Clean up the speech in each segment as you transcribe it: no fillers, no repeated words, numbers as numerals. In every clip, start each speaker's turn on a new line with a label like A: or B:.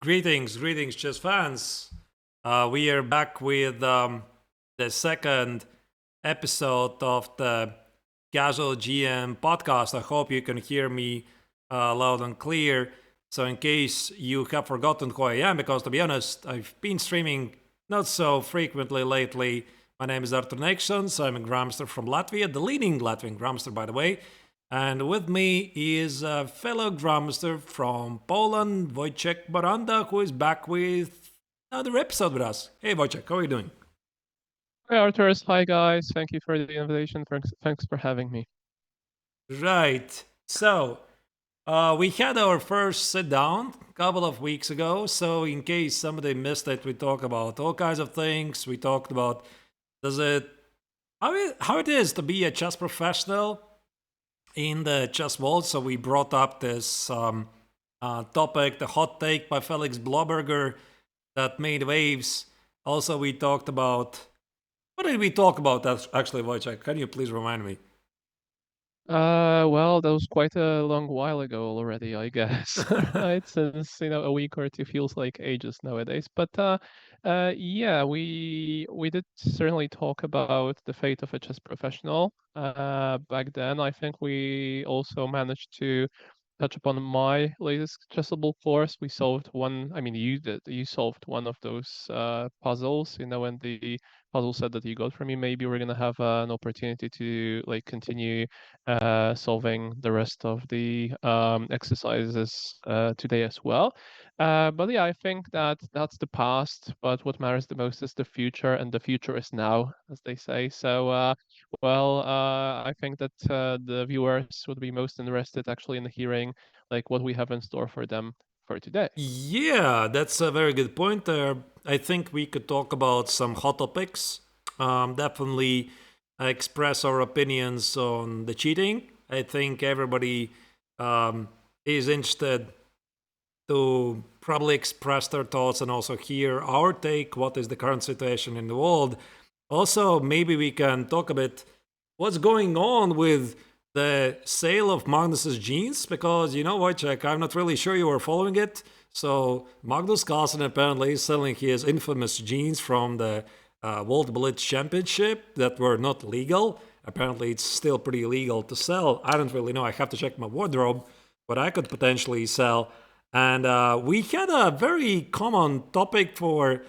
A: Greetings, chess fans. We are back with the second episode of the Casual GM podcast. I hope you can hear me loud and clear. So, in case you have forgotten who I am, because to be honest, I've been streaming not so frequently lately. My name is Arturs Neiksans. I'm a Grandmaster from Latvia, the leading Latvian Grandmaster, by the way. And with me is a fellow drumster from Poland, Wojciech Moranda, who is back with another episode with us. Hey, Wojciech, how are you doing?
B: Hi, Arturs. Hi, guys. Thank you for the invitation. Thanks for having me.
A: Right. So, we had our first sit down a couple of weeks ago. So, in case somebody missed it, we talked about all kinds of things. We talked about does it how it is to be a chess professional in the chess world. So we brought up this topic, the hot take by Felix Bloberger that made waves. Also, we talked about what did we talk about actually, Wojciech? Can you please remind me?
B: Well, that was quite a long while ago already, I guess. Right? Since, a week or two feels like ages nowadays. But yeah, we did certainly talk about the fate of a chess professional. Back then, I think we also managed to touch upon my latest chessable course. We solved one. I mean, you did. You solved one of those puzzles. And the puzzle set that you got from me, maybe we're gonna have an opportunity to like continue solving the rest of the exercises today as well. But yeah, I think that that's the past, but what matters the most is the future, and the future is now, as they say. I think that the viewers would be most interested actually in hearing like what we have in store for them for today.
A: Yeah, that's a very good point there. I think we could talk about some hot topics. Definitely express our opinions on the cheating. I think everybody is interested to probably express their thoughts and also hear our take. What is the current situation in the world? Also, maybe we can talk a bit what's going on with the sale of Magnus's jeans because Wojciech, I'm not really sure you were following it. So Magnus Carlsen apparently is selling his infamous jeans from the World Blitz Championship that were not legal. Apparently, it's still pretty illegal to sell. I don't really know. I have to check my wardrobe, but I could potentially sell. And we had a very common topic for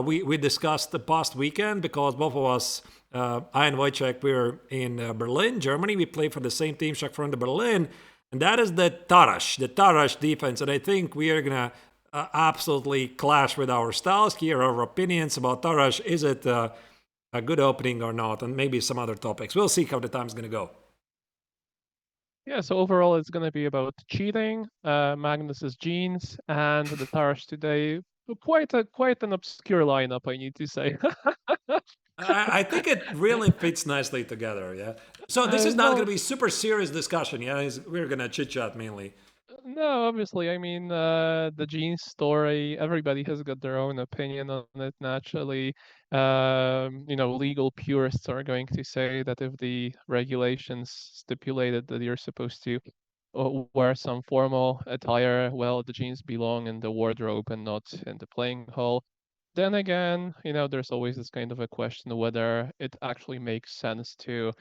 A: we discussed the past weekend because both of us, I and Wojciech, we were in Berlin, Germany. We played for the same team, Shakhtar Berlin, and that is the Tarrasch defense. And I think we are gonna absolutely clash with our styles here, our opinions about Tarrasch. Is it a good opening or not? And maybe some other topics. We'll see how the time's gonna go.
B: Yeah, so overall it's going to be about cheating, Magnus's genes, and the Tarrasch today. Quite an obscure lineup, I need to say.
A: I think it really fits nicely together. Yeah. So this is not going
B: Well,
A: to be super serious discussion. Yeah, we're going to chit chat mainly.
B: no, obviously, I mean, the genes story, everybody has got their own opinion on it naturally. Legal purists are going to say that if the regulations stipulated that you're supposed to wear some formal attire, well, the jeans belong in the wardrobe and not in the playing hall. Then again, there's always this kind of a question whether it actually makes sense to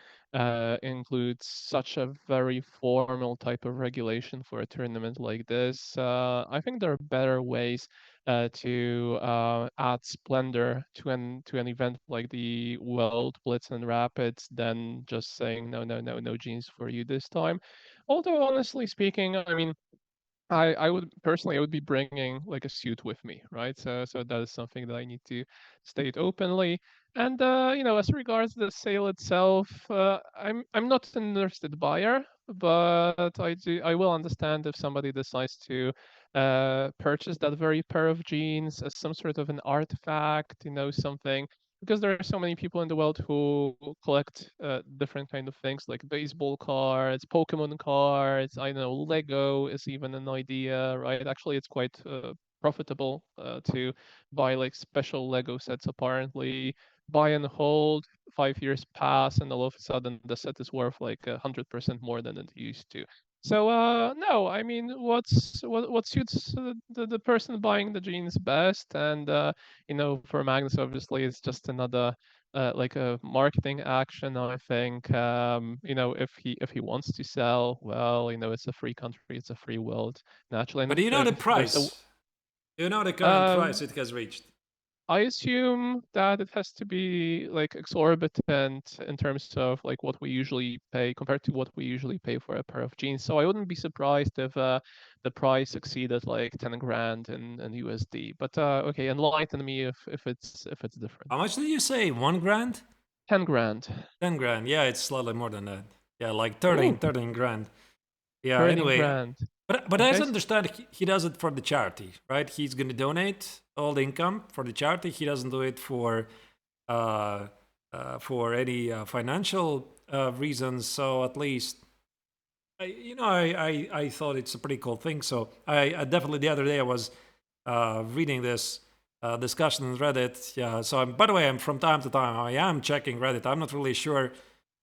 B: include such a very formal type of regulation for a tournament like this. I think there are better ways to add splendor to an event like the World Blitz and Rapids than just saying no, no, no, no jeans for you this time. Although honestly speaking, I mean, I would personally I would be bringing like a suit with me, right? So that is something that I need to state openly. And as regards the sale itself, I'm not an interested buyer, but I will understand if somebody decides to purchase that very pair of jeans as some sort of an artifact, something because there are so many people in the world who collect different kind of things like baseball cards, Pokemon cards. I know Lego is even an idea, right? Actually, it's quite profitable to buy like special Lego sets. Apparently, buy and hold. 5 years pass, and all of a sudden the set is worth like 100% more than it used to. So no, I mean what suits the person buying the jeans best, and for Magnus obviously it's just another like a marketing action. I think if he wants to sell, well, it's a free country, it's a free world, naturally,
A: But
B: and
A: do you know the
B: if there's a
A: price? Do you know the current price
B: um
A: it has reached?
B: I assume that it has to be like exorbitant in terms of like what we usually pay compared to what we usually pay for a pair of jeans. So I wouldn't be surprised if the price exceeded like 10 grand in USD. But okay, enlighten me if it's different.
A: How much did you say? 1 grand?
B: 10 grand.
A: 10 grand? Yeah, it's slightly more than that. Yeah, like
B: Ooh,
A: 13 grand. Yeah.
B: 13
A: Anyway,
B: grand.
A: but as
B: Okay.
A: I understand, he does it for the charity, right? He's gonna donate all the income for the charity. He doesn't do it uh, for any financial reasons. So at least, I thought it's a pretty cool thing. So I definitely the other day I was reading this discussion on Reddit. Yeah. So by the way, I'm from time to time I am checking Reddit. I'm not really sure,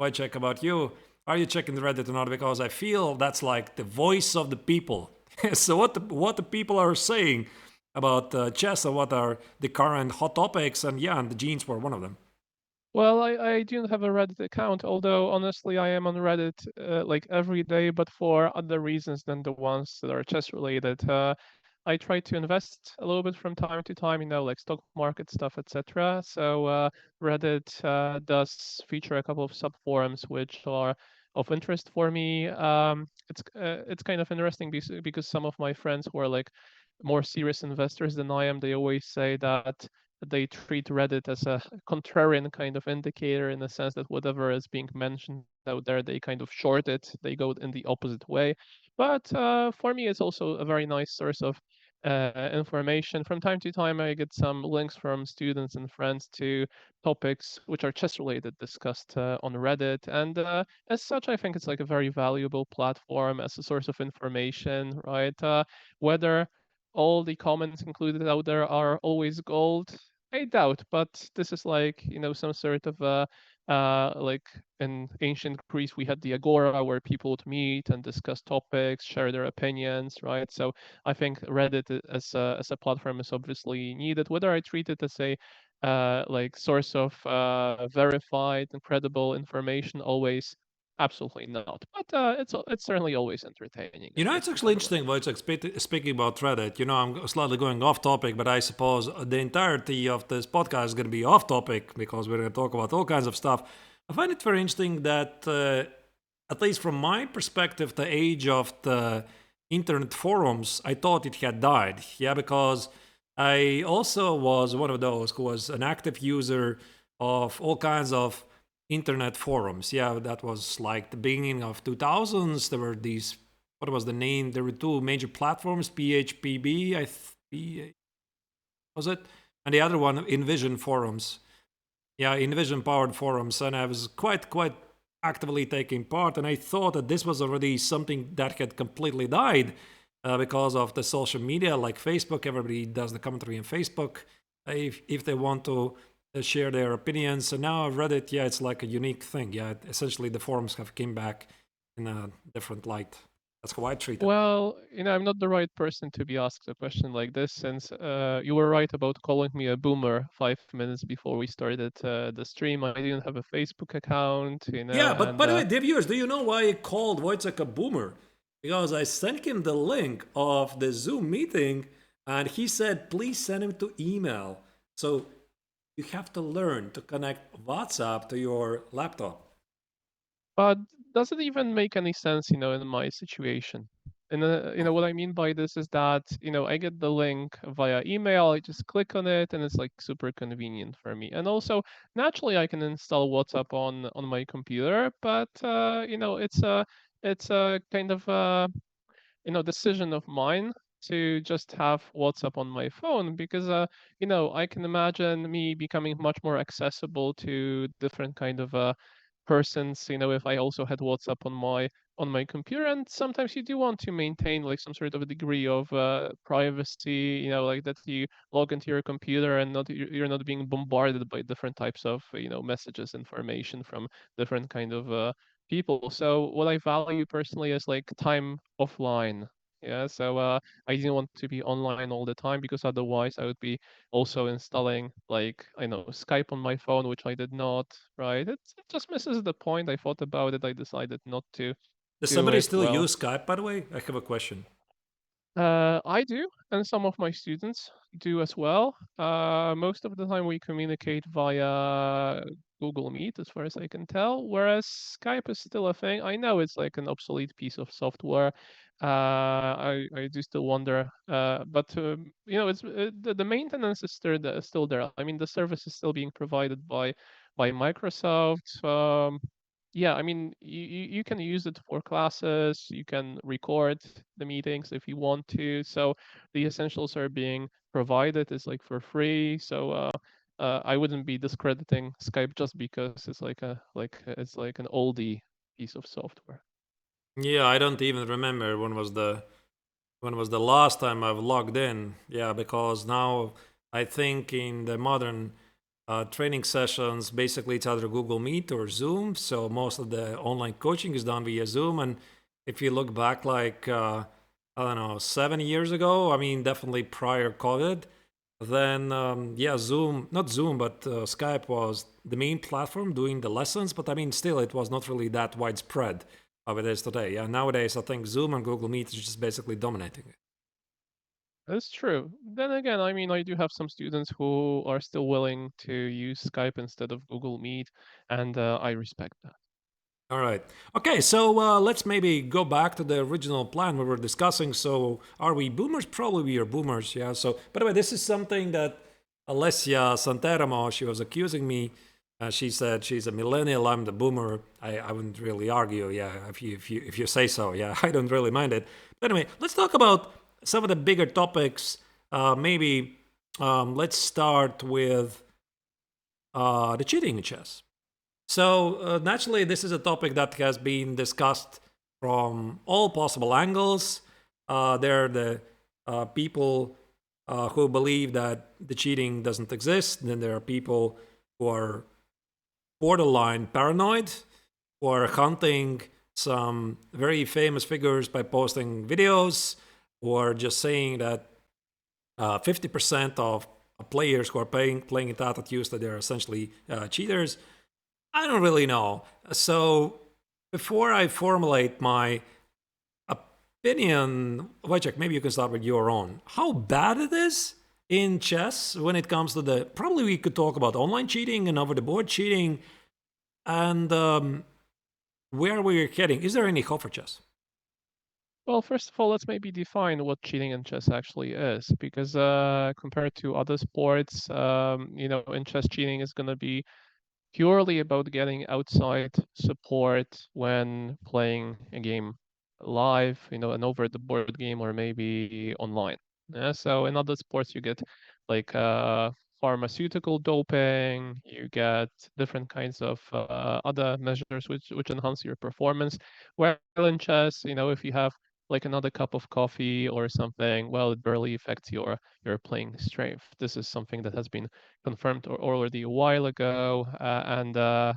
A: Wojciech, about you. Are you checking the Reddit or not? Because I feel that's like the voice of the people. So what the people are saying about chess and what are the current hot topics, and yeah, and the genes were one of them.
B: Well, I do not have a Reddit account, although honestly I am on Reddit like every day, but for other reasons than the ones that are chess related. I try to invest a little bit from time to time, like stock market stuff, etc. So Reddit does feature a couple of sub forums which are of interest for me. It's kind of interesting because some of my friends who are like more serious investors than I am, they always say that they treat Reddit as a contrarian kind of indicator in the sense that whatever is being mentioned out there, they kind of short it, they go in the opposite way. But for me, it's also a very nice source of information. From time to time, I get some links from students and friends to topics which are chess related discussed on Reddit. And as such, I think it's like a very valuable platform as a source of information, right? Whether all the comments included out there are always gold, I doubt, but this is like, some sort of like in ancient Greece, we had the agora where people would meet and discuss topics, share their opinions, right? So I think Reddit as a platform is obviously needed. Whether I treat it as a like source of verified and credible information, always absolutely not. But it's certainly always entertaining
A: You
B: and
A: know,
B: nice
A: it's
B: to
A: actually
B: have a look.
A: interesting, Wojciech, speaking about Reddit. I'm slightly going off topic, but I suppose the entirety of this podcast is going to be off topic because we're going to talk about all kinds of stuff. I find it very interesting that, at least from my perspective, the age of the internet forums, I thought it had died. Yeah, because I also was one of those who was an active user of all kinds of internet forums. Yeah, that was like the beginning of 2000s. There were these, what was the name? There were two major platforms, PHPB, was it? And the other one, InVision forums. Yeah, InVision powered forums. And I was quite actively taking part. And I thought that this was already something that had completely died because of the social media like Facebook. Everybody does the commentary on Facebook if they want to share their opinions. So now Reddit, yeah, it's like a unique thing. Yeah, essentially the forums have came back in a different light. That's how I treat it.
B: Well, I'm not the right person to be asked a question like this since you were right about calling me a boomer 5 minutes before we started the stream. I didn't have a Facebook account,
A: Yeah, but
B: and
A: by the way, dear viewers, do you know why I called Wojciech a boomer? Because I sent him the link of the Zoom meeting and he said, please send him to email. So you have to learn to connect WhatsApp to your laptop.
B: but does it even make any sense, in my situation? And what I mean by this is that, I get the link via email, I just click on it, and it's like super convenient for me. And also, naturally, I can install WhatsApp on my computer, but it's a kind of decision of mine to just have WhatsApp on my phone because I can imagine me becoming much more accessible to different kind of persons, if I also had WhatsApp on my computer. And sometimes you do want to maintain like some sort of a degree of privacy, like that you log into your computer and you're not being bombarded by different types of messages, information from different kind of people. So what I value personally is like time offline. Yeah, so I didn't want to be online all the time because otherwise I would be also installing like I know Skype on my phone, which I did not. Right, it just misses the point. I thought about it. I decided not to
A: Does
B: do
A: somebody
B: it.
A: still
B: Well,
A: use Skype, by the way? I have a question.
B: I do, and some of my students do as well. Most of the time we communicate via Google Meet, as far as I can tell, whereas Skype is still a thing. I know it's like an obsolete piece of software. I do still wonder, but it's the maintenance is still there. I mean, the service is still being provided by Microsoft. Yeah, I mean, you can use it for classes, you can record the meetings if you want to. So the essentials are being provided. It's like for free. So I wouldn't be discrediting Skype just because it's like an oldie piece of software.
A: Yeah, I don't even remember when was the last time I've logged in. Yeah, because now I think in the modern training sessions, basically it's either Google Meet or Zoom. So most of the online coaching is done via Zoom. And if you look back, like I don't know, 7 years ago, I mean, definitely prior COVID, then yeah, Zoom, not Zoom, but Skype was the main platform doing the lessons. But I mean, still, it was not really that widespread how it is today. Yeah, nowadays I think Zoom and Google Meet is just basically dominating it.
B: That's true. Then again, I mean, I do have some students who are still willing to use Skype instead of Google Meet, and I respect that.
A: All right. Okay, so let's maybe go back to the original plan we were discussing. So, are we boomers? Probably we are boomers. Yeah. So, by the way, this is something that Alessia Santeramo, she was accusing me. She said she's a millennial. I'm the boomer. I wouldn't really argue. Yeah, if you say so. Yeah, I don't really mind it. But anyway, let's talk about some of the bigger topics. Maybe let's start with the cheating in chess. So, naturally, this is a topic that has been discussed from all possible angles. There are the people who believe that the cheating doesn't exist. And then there are people who are borderline paranoid, who are hunting some very famous figures by posting videos, or just saying that 50% of players who are playing it out at use that they're essentially cheaters. I don't really know. So before I formulate my opinion, Wojciech, maybe you can start with your own. How bad it is in chess when it comes to the. Probably we could talk about online cheating and over the board cheating, and where we're heading. Is there any hope for chess?
B: Well, first of all, let's maybe define what cheating in chess actually is, because compared to other sports, in chess, cheating is going to be purely about getting outside support when playing a game live, an over the board game or maybe online. Yeah, so in other sports, you get like pharmaceutical doping, you get different kinds of other measures which enhance your performance. While in chess, if you have like another cup of coffee or something, well, it barely affects your playing strength. This is something that has been confirmed already a while ago, and I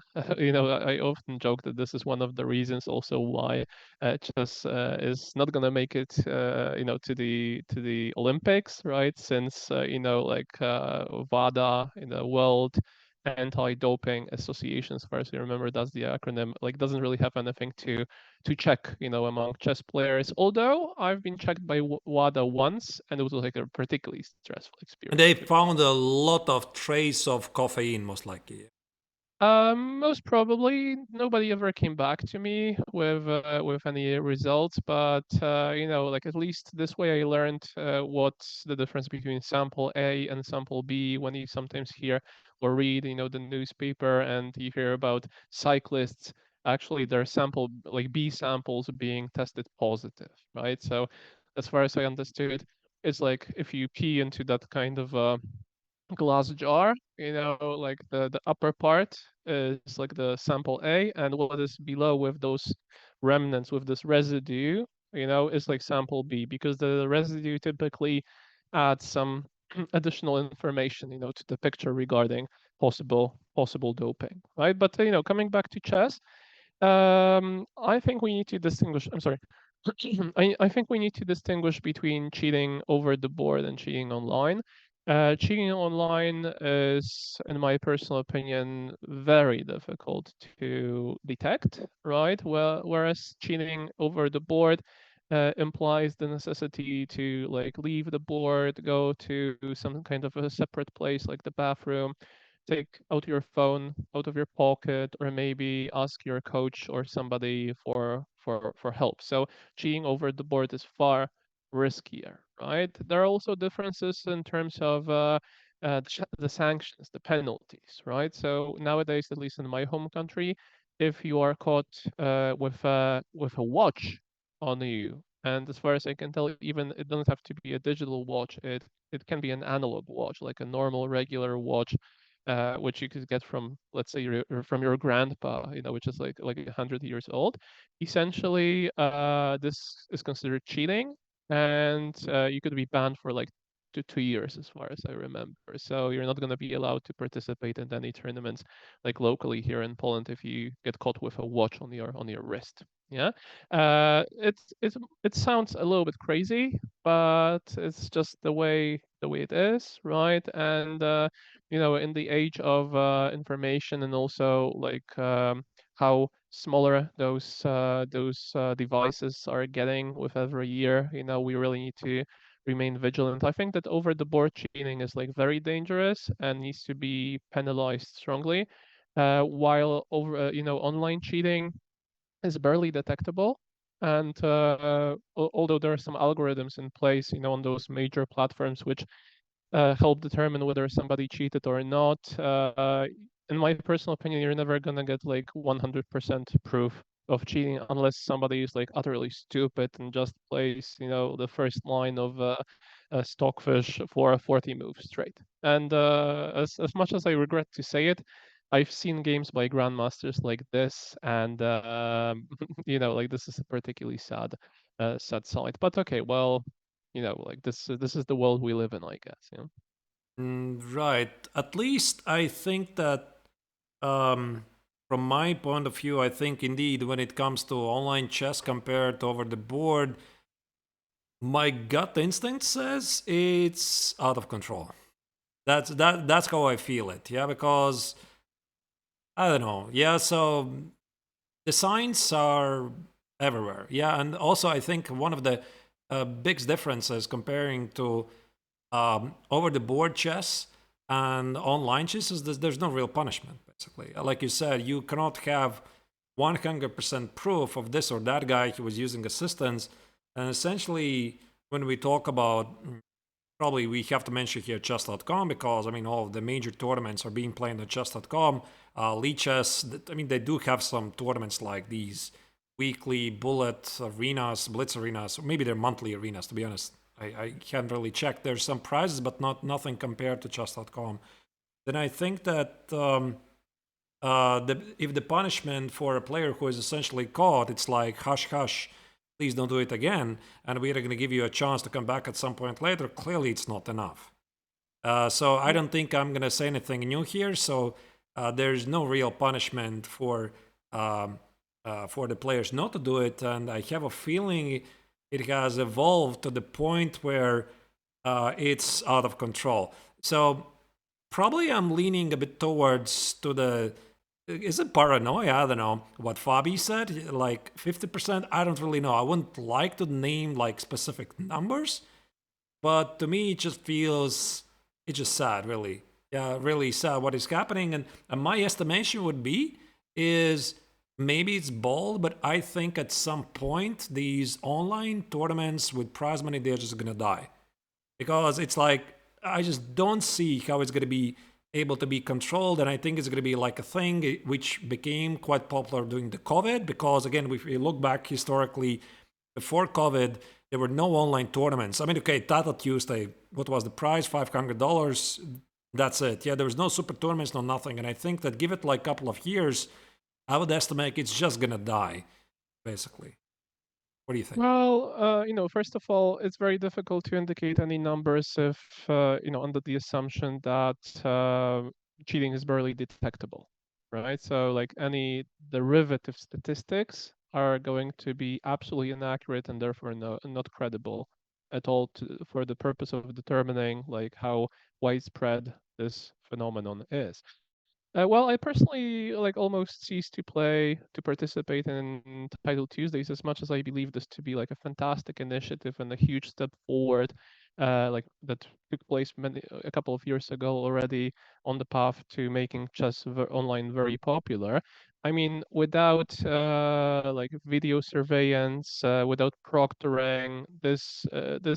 B: often joke that this is one of the reasons also why chess is not going to make it, to the Olympics, right? Since WADA, World Anti-Doping Association, as far as I remember, that's the acronym. Like, doesn't really have anything to check, among chess players. Although I've been checked by WADA once, and it was like a particularly stressful
A: And
B: experience
A: they
B: to me.
A: found a lot of trace of caffeine, most likely.
B: Most probably nobody ever came back to me with any results, but like at least this way I learned what's the difference between sample A and sample B. When you sometimes hear or read, the newspaper and you hear about cyclists, actually their sample like B samples being tested positive, right? So as far as I understood, it's like if you pee into that kind of glass jar, like the upper part is like the sample A, and what is below with those remnants, with this residue, is like sample B, because the residue typically adds some additional information, to the picture regarding possible doping, right? But coming back to chess, I think we need to distinguish. I'm sorry. I think we need to distinguish between cheating over the board and cheating online. Cheating online is, in my personal opinion, very difficult to detect, right? Well, whereas cheating over the board implies the necessity to like leave the board, go to some kind of a separate place like the bathroom, take out your phone out of your pocket, or maybe ask your coach or somebody for help. So cheating over the board is far riskier, right? There are also differences in terms of the sanctions, the penalties, right? So nowadays, at least in my home country, if you are caught with a watch on you, and as far as I can tell, even it doesn't have to be a digital watch. It can be an analog watch, like a normal regular watch, which you could get from, let's say, from your grandpa, which is like 100 years old. Essentially, this is considered cheating, and you could be banned for like 2 years, as far as I remember. So you're not going to be allowed to participate in any tournaments, like locally here in Poland, if you get caught with a watch on your wrist. Yeah, it sounds a little bit crazy, but it's just the way it is, right? And in the age of information, and also like how smaller those devices are getting with every year, we really need to remain vigilant. I think that over the board cheating is like very dangerous and needs to be penalized strongly, while over online cheating is barely detectable. And although there are some algorithms in place, on those major platforms which help determine whether somebody cheated or not. In my personal opinion, you're never gonna get like 100% proof of cheating unless somebody is like utterly stupid and just plays, the first line of stockfish for 40 moves straight. And as much as I regret to say it, I've seen games by grandmasters like this, and like this is a particularly sad side. But okay, well, like this is the world we live in, I guess.
A: Right. At least I think that, um, from my point of view, I think indeed when it comes to online chess compared to over the board, my gut instinct says it's out of control. That's how I feel it. Yeah, because I don't know. Yeah, so the signs are everywhere. Yeah, and also I think one of the biggest differences comparing to over the board chess and online chess is that there's no real punishment, basically. Like you said, you cannot have 100% proof of this or that guy who was using assistance. And essentially, when we talk about, probably we have to mention here chess.com, because I mean all of the major tournaments are being played on chess.com. Lead Chess, I mean they do have some tournaments like these weekly bullet arenas, blitz arenas, or maybe they're monthly arenas, to be honest. I can't really check. There's some prizes, but nothing compared to chess.com. Then I think that if the punishment for a player who is essentially caught, it's like hush hush, please don't do it again, and we're going to give you a chance to come back at some point later, clearly it's not enough. So I don't think I'm going to say anything new here. So there's no real punishment for the players not to do it, and I have a feeling it has evolved to the point where it's out of control. So probably I'm leaning a bit towards to the, is it paranoia? I don't know what Fabi said, like 50%. I don't really know. I wouldn't like to name like specific numbers, but to me it just feels, it's just sad, really. Yeah, really sad what is happening. And my estimation would be is, maybe it's bold, but I think at some point these online tournaments with prize money, they're just gonna die, because it's like I just don't see how it's going to be able to be controlled. And I think it's going to be like a thing which became quite popular during the COVID, because again, if you look back historically, before COVID, there were no online tournaments. I mean, okay, Tata Tuesday, what was the prize? $500. That's it. Yeah, there was no super tournaments, no nothing. And I think that give it like a couple of years, I would estimate it's just going to die, basically. What do you think?
B: Well, first of all, it's very difficult to indicate any numbers if, under the assumption that cheating is barely detectable. right? So like any derivative statistics are going to be absolutely inaccurate and therefore not credible at all for the purpose of determining like how widespread this phenomenon is. Well, I personally like almost ceased to participate in Title Tuesdays as much as I believe this to be like a fantastic initiative and a huge step forward, like that took place a couple of years ago already on the path to making chess online very popular. I mean, without like video surveillance, without proctoring, this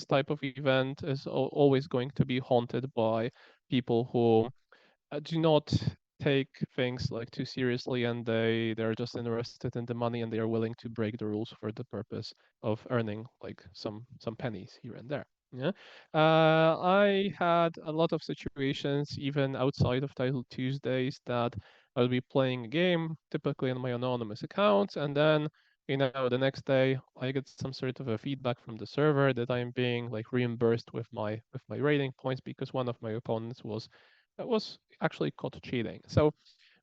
B: type of event is always going to be haunted by people who do not take things like too seriously and they're just interested in the money and they are willing to break the rules for the purpose of earning like some pennies here and there. Yeah. I had a lot of situations even outside of Title Tuesdays that I'll be playing a game typically on my anonymous account, and then the next day I get some sort of a feedback from the server that I'm being like reimbursed with my rating points because one of my opponents was actually caught cheating. So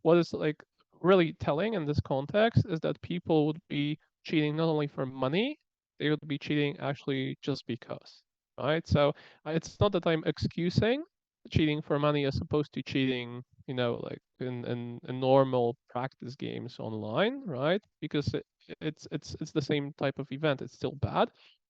B: what is like really telling in this context is that people would be cheating not only for money, they would be cheating actually just because, right? So it's not that I'm excusing cheating for money as opposed to cheating, like in normal practice games online, right? Because it's the same type of event. It's still bad,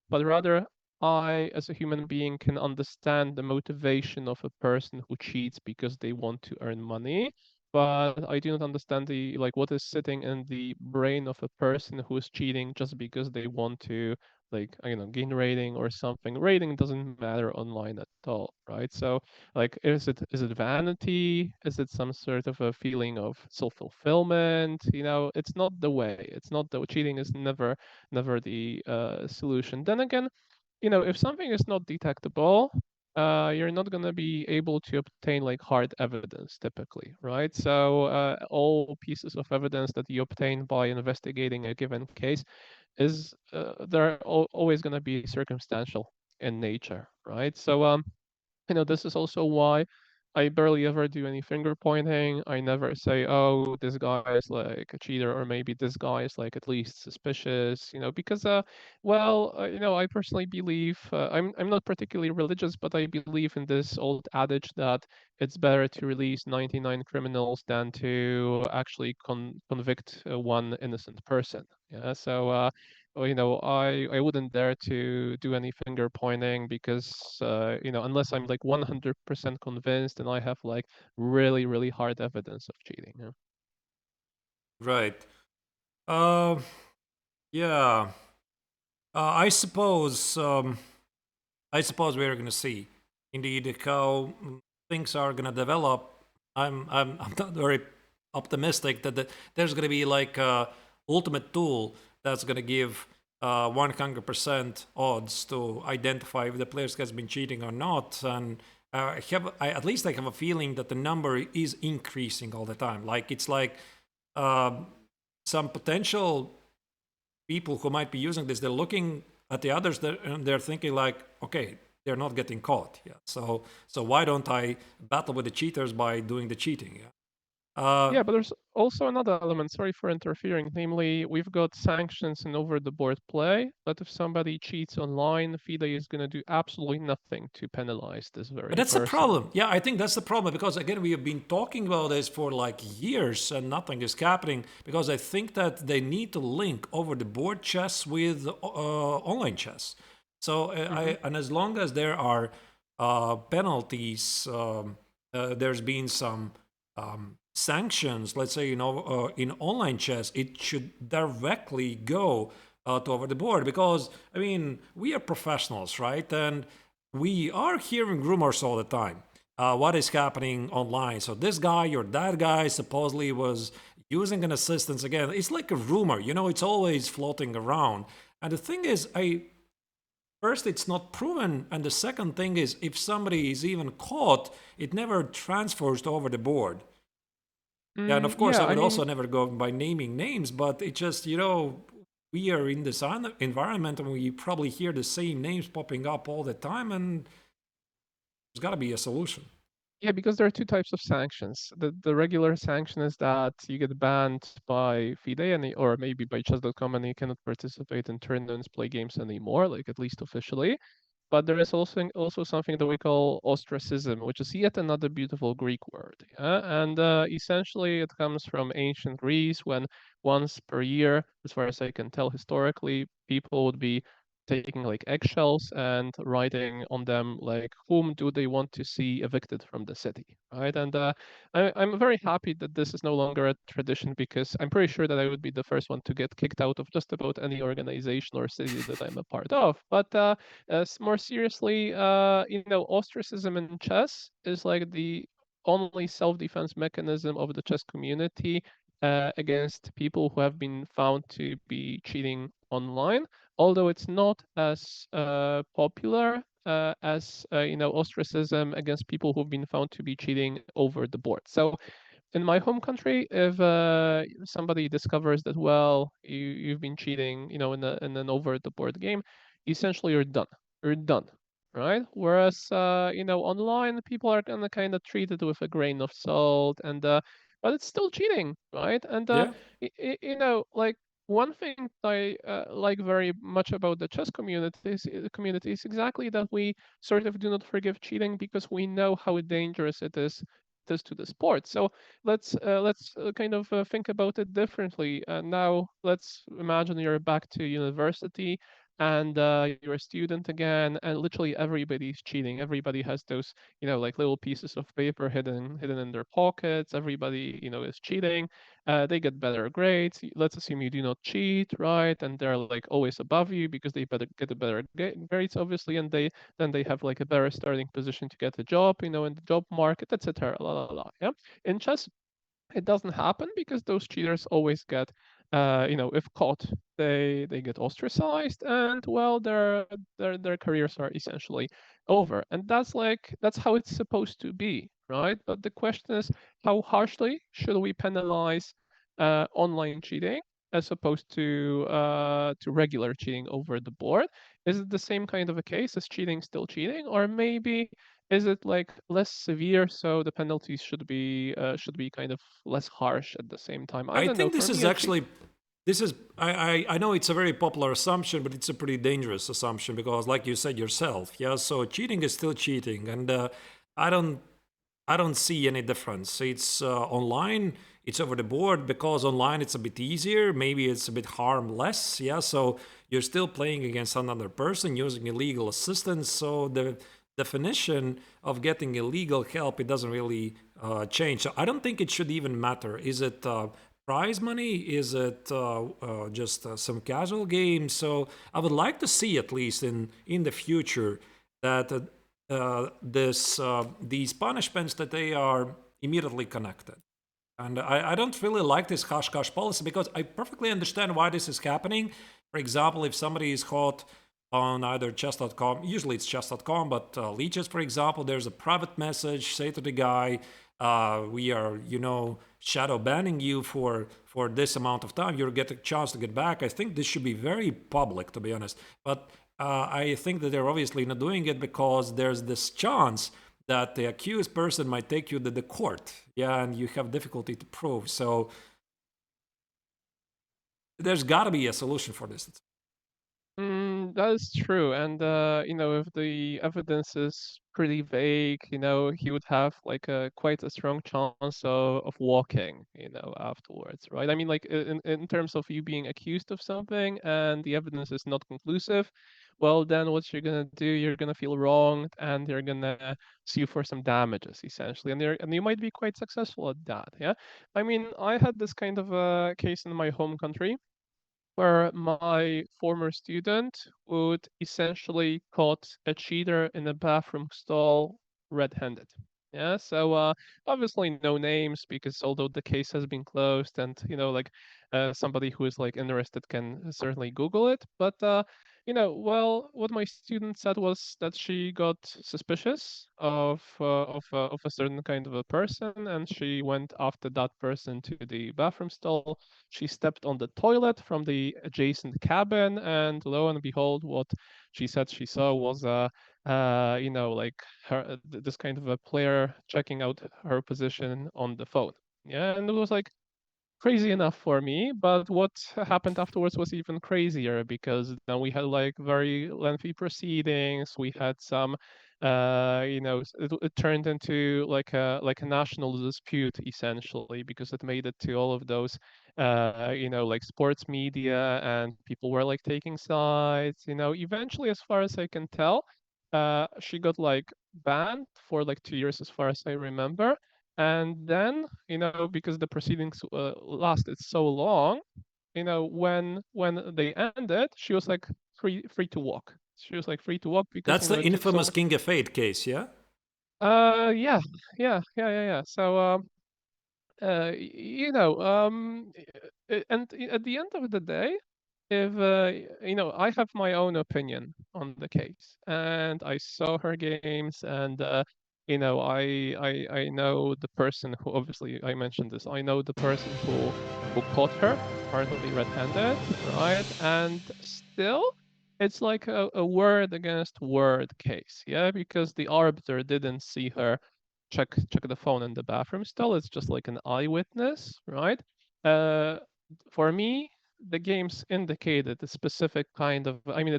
B: but rather I, as a human being, can understand the motivation of a person who cheats because they want to earn money, but I do not understand the like what is sitting in the brain of a person who is cheating just because they want to like gain rating or something. Rating doesn't matter online at all, right? So like is it vanity? Is it some sort of a feeling of self-fulfillment? It's not the way. It's not the cheating is never the solution. Then again, if something is not detectable, you're not going to be able to obtain like hard evidence typically, right? So all pieces of evidence that you obtain by investigating a given case is they're always going to be circumstantial in nature, right? So this is also why I barely ever do any finger pointing. I never say, oh, this guy is like a cheater, or maybe this guy is like at least suspicious, because, I personally believe, I'm not particularly religious, but I believe in this old adage that it's better to release 99 criminals than to actually convict one innocent person. Yeah, so I wouldn't dare to do any finger pointing because unless I'm like 100% convinced and I have like really really hard evidence of cheating. Yeah.
A: Right. Uh, yeah. I suppose. I suppose we're gonna see, indeed, how things are gonna develop. I'm not very optimistic that there's gonna be like a ultimate tool that's gonna give 100% odds to identify if the players has been cheating or not. And at least I have a feeling that the number is increasing all the time. Like it's like um, some potential people who might be using this, they're looking at the others and they're thinking like, okay, they're not getting caught. Yeah. So why don't I battle with the cheaters by doing the cheating? Yeah.
B: Yeah, but there's also another element. Sorry for interfering. Namely, we've got sanctions and over-the-board play. But if somebody cheats online, FIDE is going to do absolutely nothing to penalize this
A: But
B: very
A: that's the
B: person.
A: problem. Yeah, I think that's the problem because again, we have been talking about this for like years and nothing is happening because I think that they need to link over the board chess with online chess. So
B: Hmm.
A: and as long as there are penalties, there's been some sanctions. Let's say in online chess, it should directly go to over the board because I mean we are professionals, right? And we are hearing rumors all the time. What is happening online? So this guy or that guy supposedly was using an assistance again. It's like a rumor, it's always floating around. And the thing is, first it's not proven, and the second thing is if somebody is even caught, it never transfers to over the board. Yeah, and of course
B: Yeah,
A: I
B: I
A: would
B: mean,
A: also never go by naming names, but it just we are in this environment and we probably hear the same names popping up all the time, and there's got to be a solution.
B: Yeah, because there are two types of sanctions. The regular sanction is that you get banned by FIDE and or maybe by chess.com and you cannot participate in tournaments, play games anymore, like at least officially. But there is also something that we call ostracism, which is yet another beautiful Greek word. Yeah? And essentially, it comes from ancient Greece when once per year, as far as I can tell historically, people would be taking like eggshells and writing on them like whom do they want to see evicted from the city, right? And I'm very happy that this is no longer a tradition because I'm pretty sure that I would be the first one to get kicked out of just about any organization or city that I'm a part of. But more seriously, ostracism in chess is like the only self-defense mechanism of the chess community against people who have been found to be cheating online. Although it's not as popular as ostracism against people who've been found to be cheating over the board. So in my home country, if somebody discovers that well you've been cheating, in an over the board game, essentially you're done. You're done, right? Whereas online people are gonna kind of treat it with a grain of salt, and but it's still cheating, right? And
A: Yeah.
B: like one thing I like very much about the chess community is exactly that we sort of do not forgive cheating because we know how dangerous it is this to the sport. So let's kind of think about it differently. Now let's imagine you're back to university and you're a student again, and literally everybody's cheating. Everybody has those like little pieces of paper hidden in their pockets. Everybody is cheating. They get better grades. Let's assume you do not cheat, right? And they're like always above you because they better get a better grades, obviously, and they have like a better starting position to get a job, in the job market, etc. La la la. Yeah. In chess, it doesn't happen because those cheaters always get, if caught, they get ostracized, and well, their careers are essentially over. And that's how it's supposed to be, right? But the question is, how harshly should we penalize online cheating as opposed to regular cheating over the board? Is it the same kind of a case? Is cheating still cheating, or maybe is it like less severe so the penalties should be kind of less harsh at the same time? I
A: I
B: don't know.
A: think
B: For
A: this
B: me,
A: is
B: a cheat.
A: actually this is I know it's a very popular assumption, but it's a pretty dangerous assumption because, like you said yourself, yeah. So cheating is still cheating, and I don't I don't see any difference. It's online, it's over the board because online it's a bit easier. Maybe it's a bit harmless. Yeah, so you're still playing against another person using illegal assistance. So the definition of getting illegal help it doesn't really change. So I don't think it should even matter. Is it prize money? Is it just some casual game? So I would like to see at least in the future that this these punishments that they are immediately connected. And I don't really like this hush hush policy because I perfectly understand why this is happening. For example, if somebody is caught on either chess.com, usually it's chess.com, but leeches, for example, there's a private message, say to the guy, we are, shadow banning you for this amount of time. You'll get a chance to get back. I think this should be very public, to be honest. But I think that they're obviously not doing it because there's this chance that the accused person might take you to the court. Yeah, and you have difficulty to prove. So there's got to be a solution for this.
B: That is true. And if the evidence is pretty vague, he would have like a quite a strong chance of walking, afterwards, right? I mean, like in terms of you being accused of something and the evidence is not conclusive, well, then what you're gonna do, you're gonna feel wronged and you're gonna sue for some damages, essentially, and you might be quite successful at that. Yeah. I mean, I had this kind of a case in my home country where my former student would essentially caught a cheater in a bathroom stall red-handed. Yeah, so obviously no names because although the case has been closed and like somebody who is like interested can certainly Google it, but well, what my student said was that she got suspicious of a certain kind of a person and she went after that person to the bathroom stall. She stepped on the toilet from the adjacent cabin, and lo and behold, what she said she saw was a like this kind of a player checking out her position on the phone. Yeah, and it was like crazy enough for me, but what happened afterwards was even crazier because then we had like very lengthy proceedings. We had some, it turned into like a national dispute essentially because it made it to all of those, like sports media and people were like taking sides. Eventually, as far as I can tell, she got like banned for like 2 years, as far as I remember. And then, because the proceedings lasted so long, when they ended, she was like free to walk. She was like free to walk because
A: That's the
B: it took so
A: infamous
B: much.
A: King of Fate case, yeah?
B: Yeah, yeah. So and at the end of the day, if I have my own opinion on the case, and I saw her games, and I know the person who, obviously I mentioned this. I know the person who caught her partly red-handed, right? And still, it's like a word against word case, yeah, because the arbiter didn't see her check the phone in the bathroom. Still, it's just like an eyewitness, right? Uh, for me, the games indicated a specific kind of. I mean,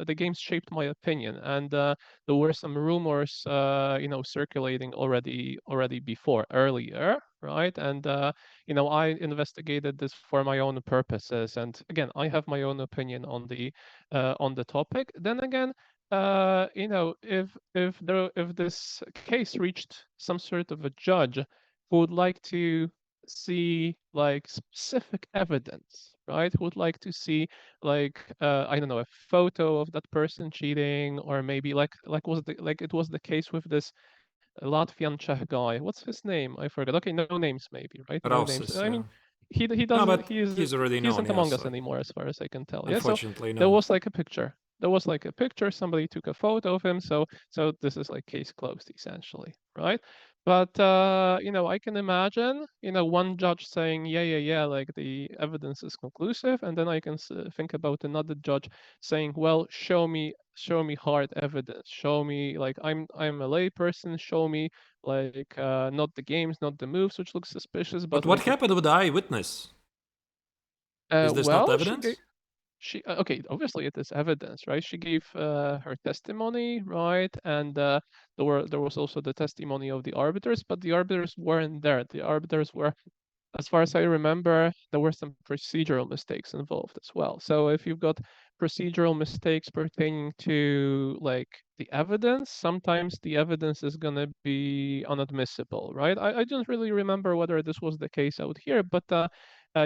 B: the games shaped my opinion, and there were some rumors, circulating already before earlier, right? And I investigated this for my own purposes, and again, I have my own opinion on the topic. Then again, if this case reached some sort of a judge who would like to see like specific evidence, right? Who would like to see like I don't know, a photo of that person cheating, or maybe like it was the case with this Latvian Czech guy. What's his name? I forgot. Okay, no names maybe, right? No names.
A: Rausis,
B: I
A: yeah.
B: mean, he
A: No,
B: doesn't
A: but he's already
B: he
A: known,
B: isn't
A: yeah,
B: among us
A: so
B: anymore as far as I can tell. Yeah, so
A: unfortunately,
B: there
A: no.
B: was like a picture. There was like a picture. Somebody took a photo of him. So this is like case closed essentially, right? But I can imagine, one judge saying, yeah, like the evidence is conclusive, and then I can think about another judge saying, well, show me hard evidence. Show me, like, I'm a layperson. Show me like not the games, not the moves, which looks suspicious,
A: But
B: but
A: what
B: like the.
A: happened with the eyewitness? Is this not
B: Well,
A: evidence?
B: okay, obviously it is evidence, right? She gave her testimony, right? And there was also the testimony of the arbiters, but the arbiters weren't there. The arbiters were, as far as I remember, there were some procedural mistakes involved as well. So if you've got procedural mistakes pertaining to like the evidence, sometimes the evidence is gonna be unadmissible, right? I don't really remember whether this was the case out here, but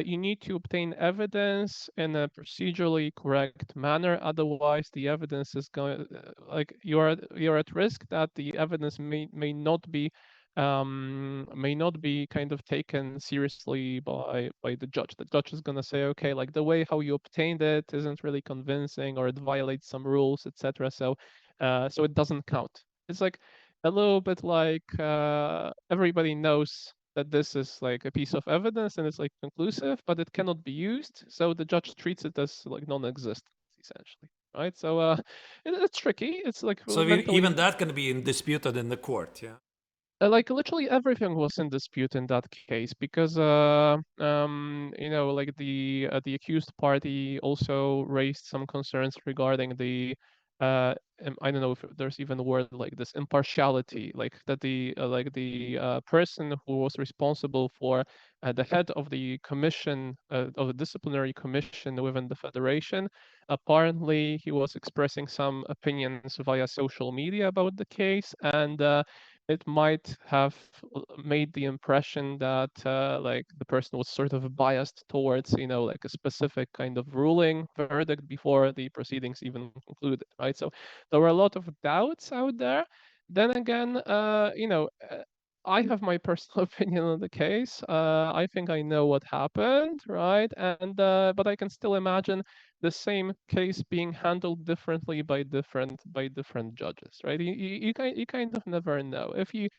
B: you need to obtain evidence in a procedurally correct manner. Otherwise, the evidence is going like you're at risk that the evidence may not be kind of taken seriously by the judge. The judge is gonna say, okay, like the way how you obtained it isn't really convincing, or it violates some rules, etc. So it doesn't count. It's like a little bit like everybody knows that this is like a piece of evidence and it's like conclusive, but it cannot be used. So the judge treats it as like non-existent, essentially, right? So it's tricky. It's like
A: So
B: mentally
A: even that can be disputed in the court, yeah?
B: like literally everything was in dispute in that case because like the accused party also raised some concerns regarding the I don't know if there's even a word like this, impartiality, like that the person who was responsible for the head of the commission of the disciplinary commission within the federation, apparently he was expressing some opinions via social media about the case, and it might have made the impression that like the person was sort of biased towards like a specific kind of ruling verdict before the proceedings even concluded, right? So there were a lot of doubts out there. Then again, I have my personal opinion on the case. I think I know what happened, right? And but I can still imagine the same case being handled differently by different judges, right? You kind of never know. If you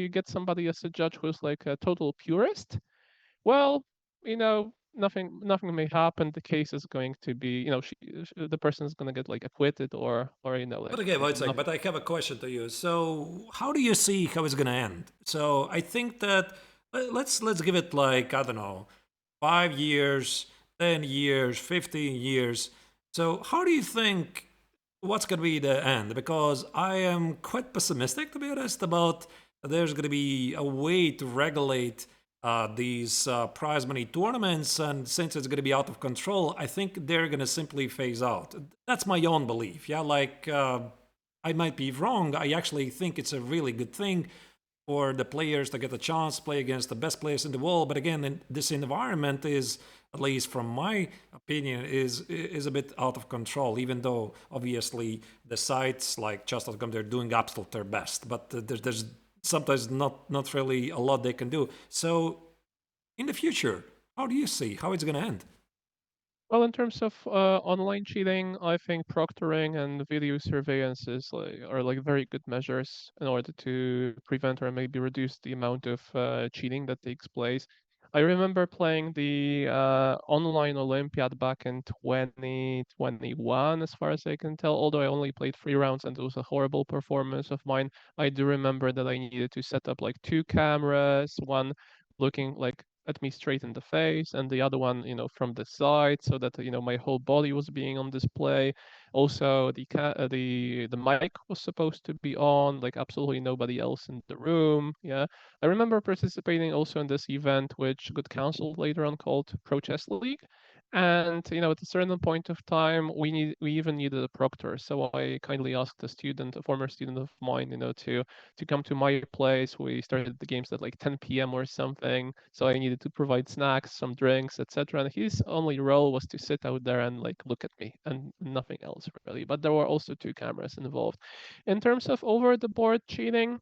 B: get somebody as a judge who's like a total purist, well, you know, nothing may happen. The case is going to be, the person is going to get like acquitted or
A: But okay, Wojciech,
B: nothing.
A: but I have a question to you. So, how do you see how it's gonna end? So, I think that let's give it like I don't know, 5 years, 10 years, 15 years. So, how do you think what's gonna be the end? Because I am quite pessimistic, to be honest, about there's gonna be a way to regulate these prize money tournaments, and since it's going to be out of control, I think they're going to simply phase out. That's my own belief. Yeah, like I might be wrong. I actually think it's a really good thing for the players to get a chance to play against the best players in the world. But again, this environment is, at least from my opinion, is a bit out of control. Even though obviously the sites like Chess.com, they're doing absolute their best, but there's sometimes not really a lot they can do. So in the future, how do you see how it's going to end?
B: Well, in terms of online cheating, I think proctoring and video surveillance are like very good measures in order to prevent or maybe reduce the amount of cheating that takes place. I remember playing the online Olympiad back in 2021, as far as I can tell. Although I only played 3 rounds and it was a horrible performance of mine, I do remember that I needed to set up like 2 cameras, one looking like at me straight in the face and the other one from the side, so that my whole body was being on display. Also the mic was supposed to be on, like absolutely nobody else in the room. Yeah, I remember participating also in this event which got canceled later on, called Pro Chess League. And at a certain point of time, we even needed a proctor. So I kindly asked a former student of mine, to come to my place. We started the games at like 10 p.m. or something. So I needed to provide snacks, some drinks, etc. And his only role was to sit out there and like look at me and nothing else really. But there were also 2 cameras involved. In terms of over the board cheating,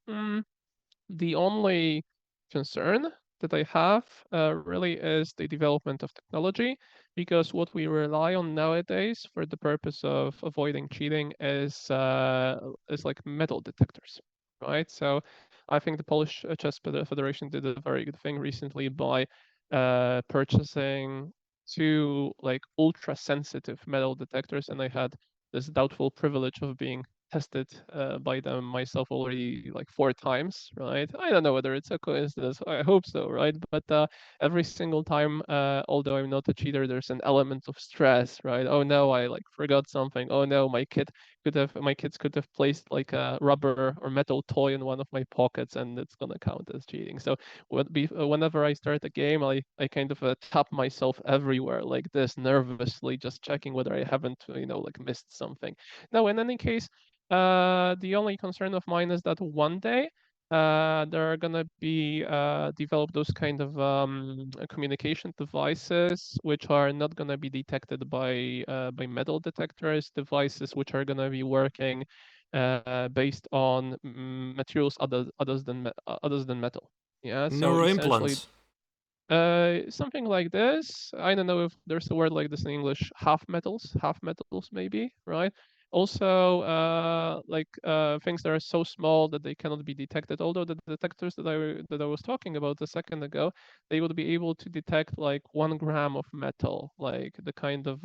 B: the only concern that I have really is the development of technology, because what we rely on nowadays for the purpose of avoiding cheating is like metal detectors, right? So I think the Polish Chess Federation did a very good thing recently by purchasing two like ultra sensitive metal detectors, and I had this doubtful privilege of being tested by them myself already like 4 times, right? I don't know whether it's a coincidence. I hope so, right? But every single time, although I'm not a cheater, there's an element of stress, right? Oh no, I like forgot something. Oh no, my kids could have placed like a rubber or metal toy in one of my pockets, and it's gonna count as cheating. So whenever I start a game, I kind of tap myself everywhere like this, nervously, just checking whether I haven't like missed something. Now, in any case, the only concern of mine is that one day there are gonna be developed those kind of communication devices which are not gonna be detected by metal detectors, devices which are gonna be working based on materials others than metal. Yeah, so
A: Neuro
B: essentially
A: implants.
B: something like this. I don't know if there's a word like this in English. Half metals, maybe, right? Also, things that are so small that they cannot be detected. Although the detectors that I was talking about a second ago, they would be able to detect like 1 gram of metal, like the kind of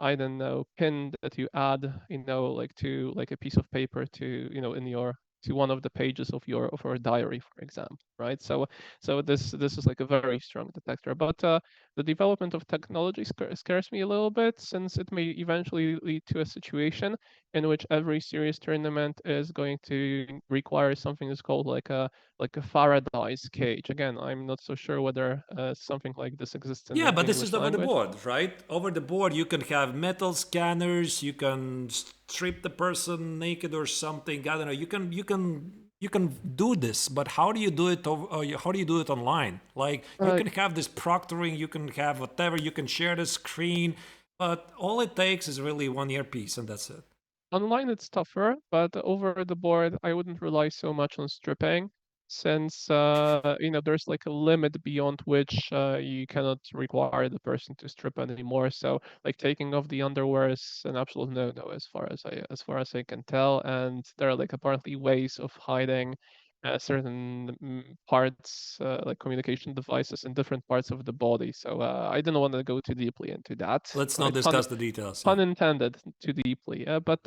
B: I don't know, pin that you add, like to like a piece of paper to, in your to one of the pages of your diary, for example, right? So this is like a very strong detector. But the development of technology scares me a little bit, since it may eventually lead to a situation in which every serious tournament is going to require something that's called like a Faraday's cage. Again, I'm not so sure whether something like this exists in
A: Yeah,
B: the
A: but this is
B: English
A: over the
B: language.
A: board, right? Over the board, you can have metal scanners. You can strip the person naked or something. I don't know. You can do this, but how do you do it? How do you do it online? Like you
B: Uh,
A: can have this proctoring. You can have whatever. You can share the screen, but all it takes is really one earpiece, and that's it.
B: Online it's tougher, but over the board I wouldn't rely so much on stripping, since there's like a limit beyond which you cannot require the person to strip anymore. So like taking off the underwear is an absolute no-no, as far as I can tell, and there are like apparently ways of hiding certain parts, like communication devices in different parts of the body. So I didn't want to go too deeply into that,
A: Let's not
B: right? Pun
A: discuss the details. Yeah.
B: pun intended, too deeply. But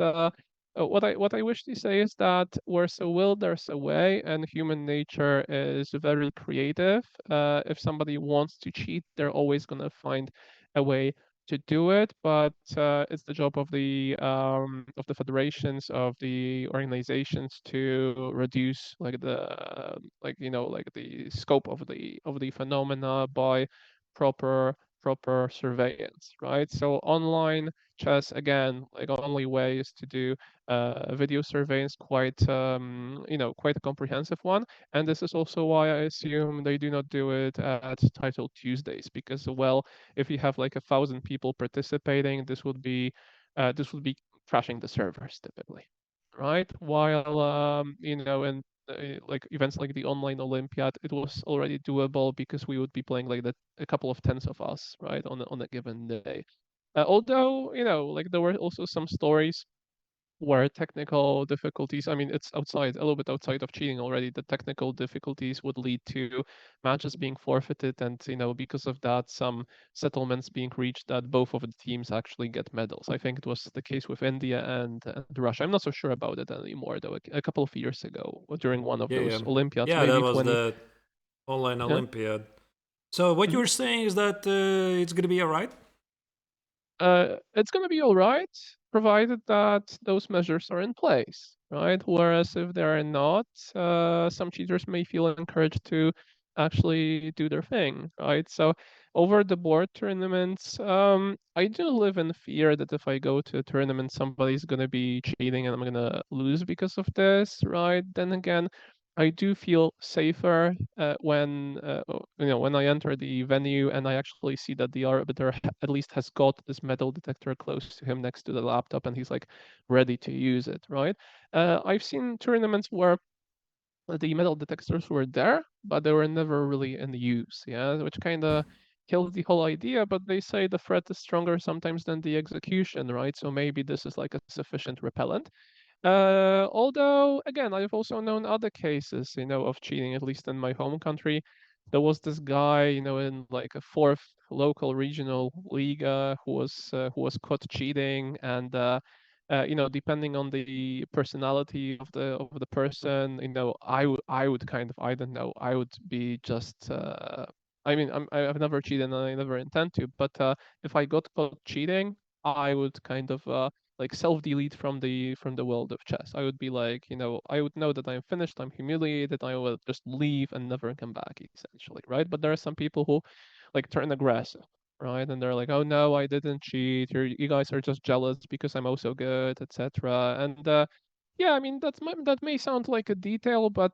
B: what I wish to say is that where's a will, there's a way, and human nature is very creative. If somebody wants to cheat, they're always gonna find a way to do it, but it's the job of the federations, of the organizations, to reduce like the scope of the phenomena by proper surveillance, right? So online chess, again, like only way is to do video surveillance, quite a comprehensive one. And this is also why I assume they do not do it at Title Tuesdays, because, well, if you have like 1,000 people participating, this would be crashing the servers typically, right? While in like events like the online Olympiad, it was already doable because we would be playing like a couple of tens of us, right, on a given day. Although, like there were also some stories where technical difficulties, I mean, it's outside, a little bit outside of cheating already. The technical difficulties would lead to matches being forfeited, and, because of that, some settlements being reached that both of the teams actually get medals. I think it was the case with India and Russia. I'm not so sure about it anymore, though. A couple of years ago, during one of
A: Yeah, yeah.
B: those Olympiads,
A: Yeah, that
B: maybe
A: was
B: 20.
A: the online
B: Yeah.
A: Olympiad. So what
B: Mhm.
A: you're saying is that it's gonna be all right?
B: It's going to be all right, provided that those measures are in place, right? Whereas if they are not, some cheaters may feel encouraged to actually do their thing, right? So over the board tournaments, I do live in fear that if I go to a tournament, somebody's going to be cheating and I'm going to lose because of this, right? Then again, I do feel safer when I enter the venue and I actually see that the arbiter at least has got this metal detector close to him next to the laptop and he's like ready to use it, right? I've seen tournaments where the metal detectors were there, but they were never really in use, yeah, which kind of kills the whole idea. But they say the threat is stronger sometimes than the execution, right? So maybe this is like a sufficient repellent. Although, again, I've also known other cases, of cheating, at least in my home country. There was this guy, in like a fourth local regional league, who was caught cheating, and depending on the personality of the person, I would kind of, I don't know, I would be just. I mean, I've never cheated and I never intend to, but if I got caught cheating, I would kind of like self-delete from the world of chess. I would be like, I would know that I'm finished, I'm humiliated, I will just leave and never come back, essentially, right? But there are some people who like turn aggressive, right? And they're like, oh no, I didn't cheat. You guys are just jealous because I'm also good, etc. And yeah, I mean that may sound like a detail, but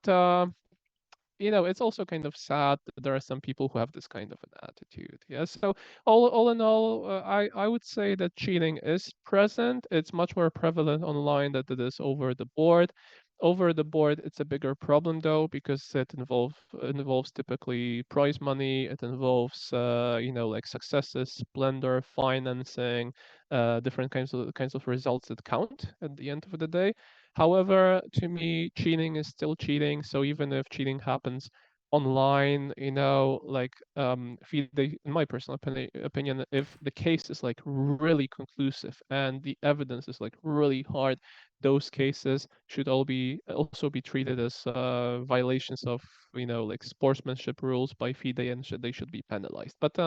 B: it's also kind of sad that there are some people who have this kind of an attitude. Yeah. So all in all, I would say that cheating is present. It's much more prevalent online than it is over the board. Over the board, it's a bigger problem though because it involves typically prize money. It involves like successes, splendor, financing, different kinds of results that count at the end of the day. However, to me, cheating is still cheating. So even if cheating happens online, like in my personal opinion, if the case is like really conclusive and the evidence is like really hard, those cases should also be treated as violations of like sportsmanship rules by FIDE, and they should be penalized. But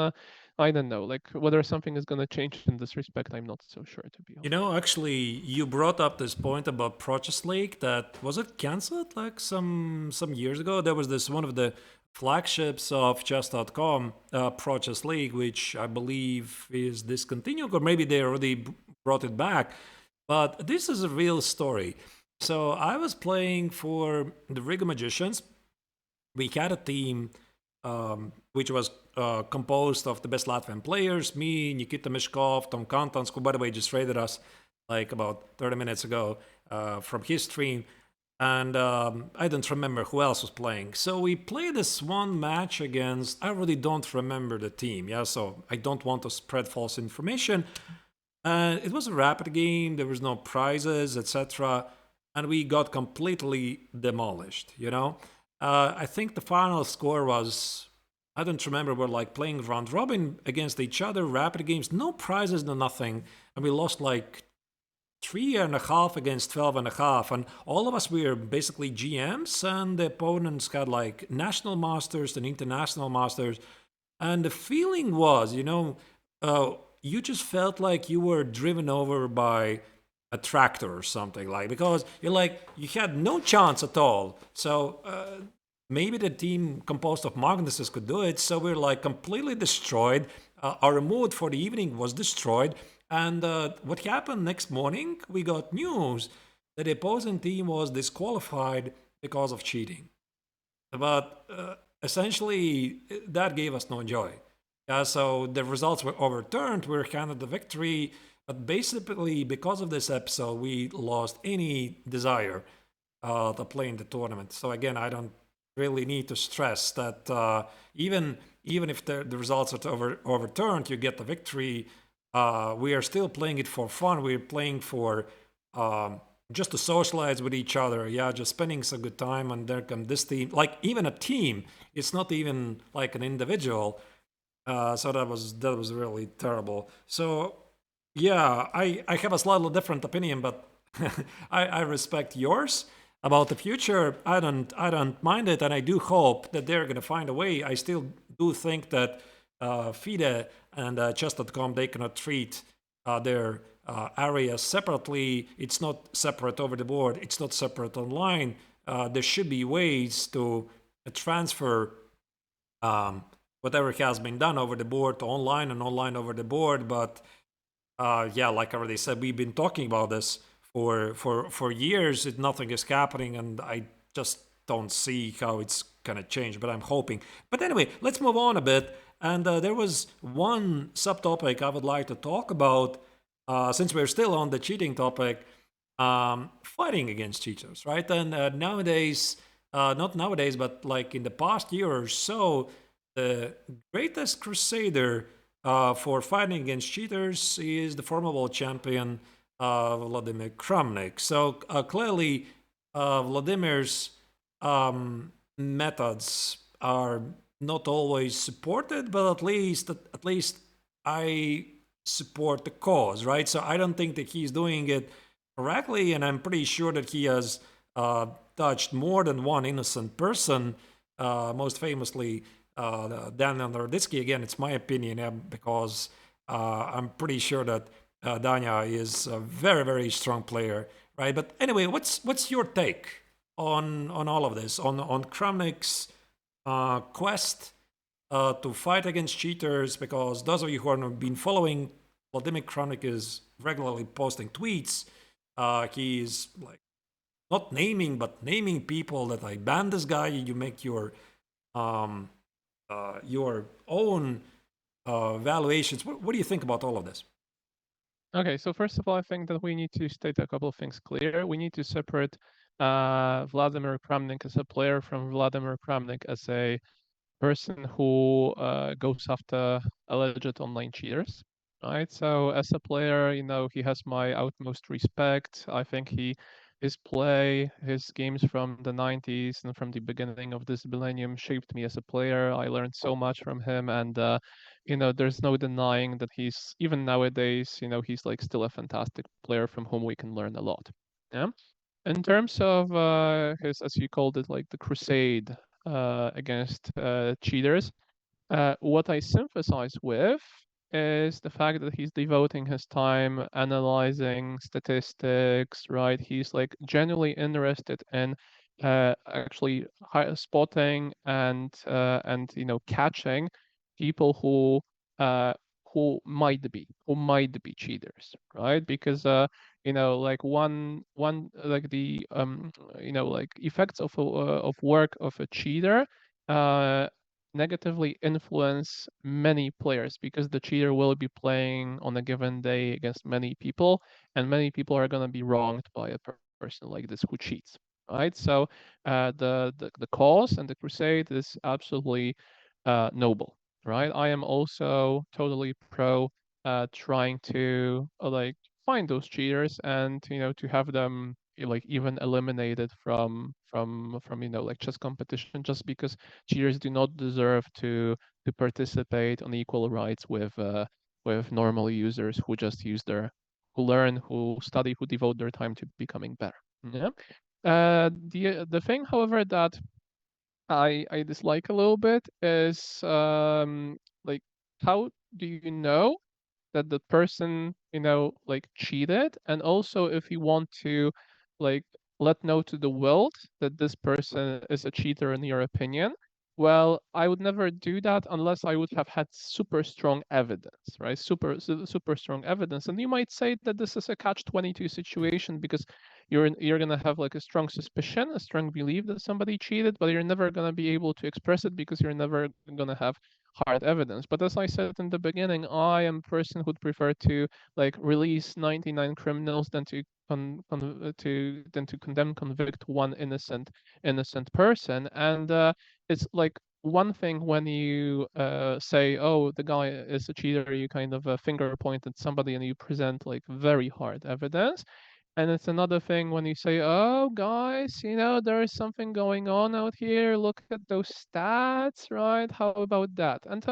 B: I don't know, like whether something is going to change in this respect, I'm not so sure, to be
A: You
B: honest.
A: know, actually, you brought up this point about Protest League that was it cancelled like some years ago. There was this one of the flagships of chess.com, Protest League, which I believe is discontinued, or maybe they already brought it back. But this is a real story. So I was playing for the Riga Magicians. We had a team which was composed of the best Latvian players, me, Nikita Mishkov, Tom Kantans, who, by the way, just raided us like about 30 minutes ago from his stream. And I don't remember who else was playing. So we played this one match against, I really don't remember the team, yeah, so I don't want to spread false information. It was a rapid game, there was no prizes, etc. and we got completely demolished. I think the final score was, I don't remember, we're like playing round robin against each other, rapid games, no prizes, no nothing, and we lost like 3.5 against 12.5, and all of us were basically GMs, and the opponents had like national masters and international masters, and the feeling was, you just felt like you were driven over by a tractor or something, like, because you had no chance at all. So maybe the team composed of Magnuses could do it. So we're like completely destroyed. Our mood for the evening was destroyed. And what happened next morning? We got news that the opposing team was disqualified because of cheating. But essentially, that gave us no joy. So the results were overturned. We were handed the victory. But basically, because of this episode, we lost any desire to play in the tournament. So again, I don't really need to stress that even if the results are overturned, you get the victory. We are still playing it for fun. We're playing for just to socialize with each other. Yeah, just spending some good time. And there come this team, like even a team. It's not even like an individual. So that was really terrible. So yeah, I have a slightly different opinion, but I respect yours about the future. I don't mind it, and I do hope that they're gonna find a way. I still do think that FIDE and chess.com, they cannot treat their areas separately. It's not separate over the board. It's not separate online. There should be ways to transfer whatever has been done over the board to online and online over the board. But yeah, like I already said, we've been talking about this for years. Nothing is happening, and I just don't see how it's gonna change. But I'm hoping. But anyway, let's move on a bit. And there was one subtopic I would like to talk about, since we're still on the cheating topic. Fighting against cheaters, right? And nowadays, not nowadays, but like in the past year or so, the greatest crusader for fighting against cheaters is the former world champion Vladimir Kramnik. So clearly, Vladimir's methods are not always supported, but at least I support the cause, right? So I don't think that he's doing it correctly, and I'm pretty sure that he has touched more than one innocent person. Most famously, Daniel Naroditsky. Again, it's my opinion, because I'm pretty sure that Danya is a very, very strong player, right? But anyway, what's your take on all of this, on Kramnik's quest to fight against cheaters? Because those of you who have been following, Vladimir Kramnik is regularly posting tweets. He is like not naming, but naming people that I ban this guy. You make your own valuations. What do you think about all of this?
B: Okay, so first of all, I think that we need to state a couple of things clear. We need to separate Vladimir Kramnik as a player from Vladimir Kramnik as a person who goes after alleged online cheaters, right? So as a player, he has my utmost respect. I think his play, his games from the 90s and from the beginning of this millennium shaped me as a player. I learned so much from him, and there's no denying that he's even nowadays, he's like still a fantastic player from whom we can learn a lot. Yeah. In terms of his, as you called it, like the crusade against cheaters, what I sympathize with is the fact that he's devoting his time analyzing statistics, right? He's like genuinely interested in actually spotting and catching people uh, who might be cheaters, right? Because like one like the like effects of work of a cheater uh negatively influence many players because the cheater will be playing on a given day against many people, and many people are going to be wronged by a person like this who cheats, right? So the cause and the crusade is absolutely noble, right? I am also totally pro trying to like find those cheaters and to have them like even eliminated from like chess competition, just because cheaters do not deserve to participate on equal rights with normal users who just use their who learn, who study, who devote their time to becoming better. Yeah. The thing, however, that I dislike a little bit is like how do you know that the person like cheated, and also if you want to like let know to the world that this person is a cheater in your opinion. Well, I would never do that unless I would have had super strong evidence, right? Super strong evidence. And you might say that this is a catch-22 situation, because you're gonna have like a strong suspicion, a strong belief that somebody cheated, but you're never gonna be able to express it because you're never gonna have hard evidence. But as I said in the beginning, I am a person who'd prefer to like release 99 criminals than to condemn, convict one innocent person. And it's like one thing when you say, oh, the guy is a cheater, you kind of finger point at somebody and you present like very hard evidence. And it's another thing when you say, oh, guys, there is something going on out here. Look at those stats, right? How about that? And,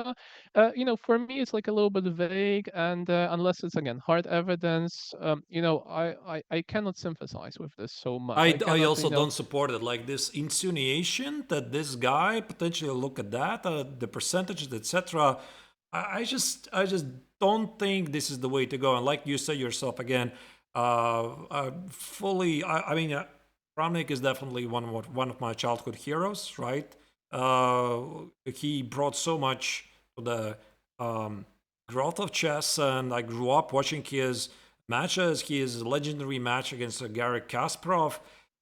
B: for me, it's like a little bit vague. And unless it's, again, hard evidence, I cannot sympathize with this so much. I
A: I
B: cannot,
A: also don't support it. Like this insinuation that this guy potentially look at that, the percentages, etc. I just don't think this is the way to go. And like you say yourself again, fully. I mean, Kramnik is definitely one of my childhood heroes, right? He brought so much to the growth of chess, and I grew up watching his matches. His legendary match against Garry Kasparov.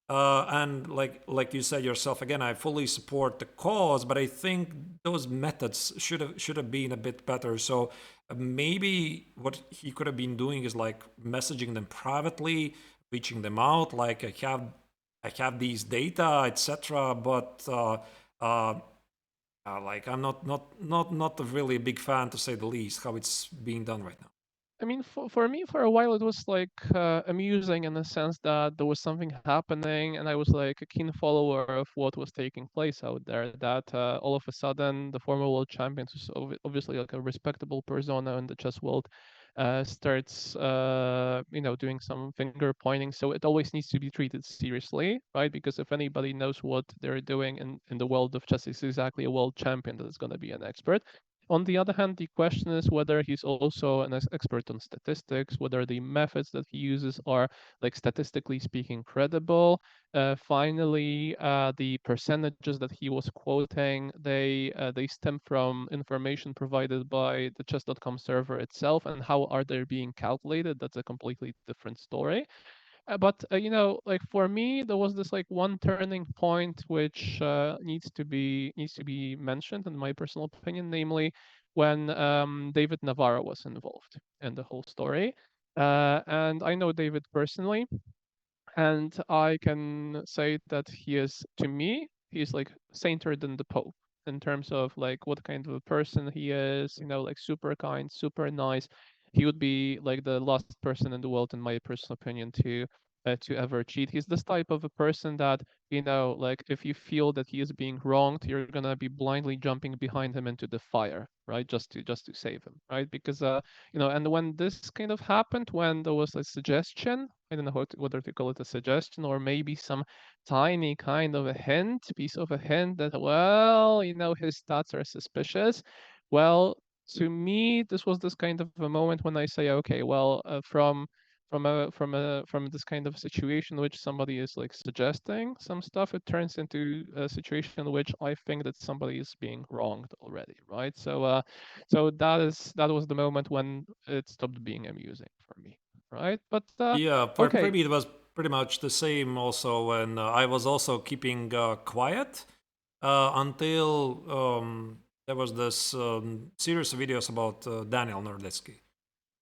A: And like you said yourself again, I fully support the cause, but I think those methods should have been a bit better. So maybe what he could have been doing is like messaging them privately, reaching them out, like I have these data, etc. But like I'm not really a big fan, to say the least, how it's being done right now.
B: I mean, for me, for a while, it was like amusing in the sense that there was something happening, and I was like a keen follower of what was taking place out there. That all of a sudden, the former world champion, who's obviously like a respectable persona in the chess world, starts, doing some finger pointing. So it always needs to be treated seriously, right? Because if anybody knows what they're doing in the world of chess, it's exactly a world champion that is going to be an expert. On the other hand, the question is whether he's also an expert on statistics, whether the methods that he uses are, like statistically speaking, credible. Finally, the percentages that he was quoting, they stem from information provided by the chess.com server itself, and how are they being calculated? That's a completely different story. But like for me, there was this like one turning point which needs to be mentioned in my personal opinion, namely when David Navarro was involved in the whole story. And I know David personally, and I can say that to me, he's like sainter than the Pope in terms of like what kind of a person he is, like super kind, super nice. He would be like the last person in the world, in my personal opinion, to ever cheat. He's this type of a person that, like if you feel that he is being wronged, you're gonna be blindly jumping behind him into the fire, right? Just to save him, right? Because and when this kind of happened, when there was a suggestion, I don't know whether to call it a suggestion or maybe some tiny kind of a piece of a hint that, well, his stats are suspicious. Well, to me, this was this kind of a moment when I say, okay, well, from this kind of situation in which somebody is like suggesting some stuff, it turns into a situation in which I think that somebody is being wronged already, right? So that was the moment when it stopped being amusing for me, right? But
A: Yeah, for
B: okay.
A: me it was pretty much the same also when I was also keeping quiet until there was this series of videos about Daniel Nordetsky.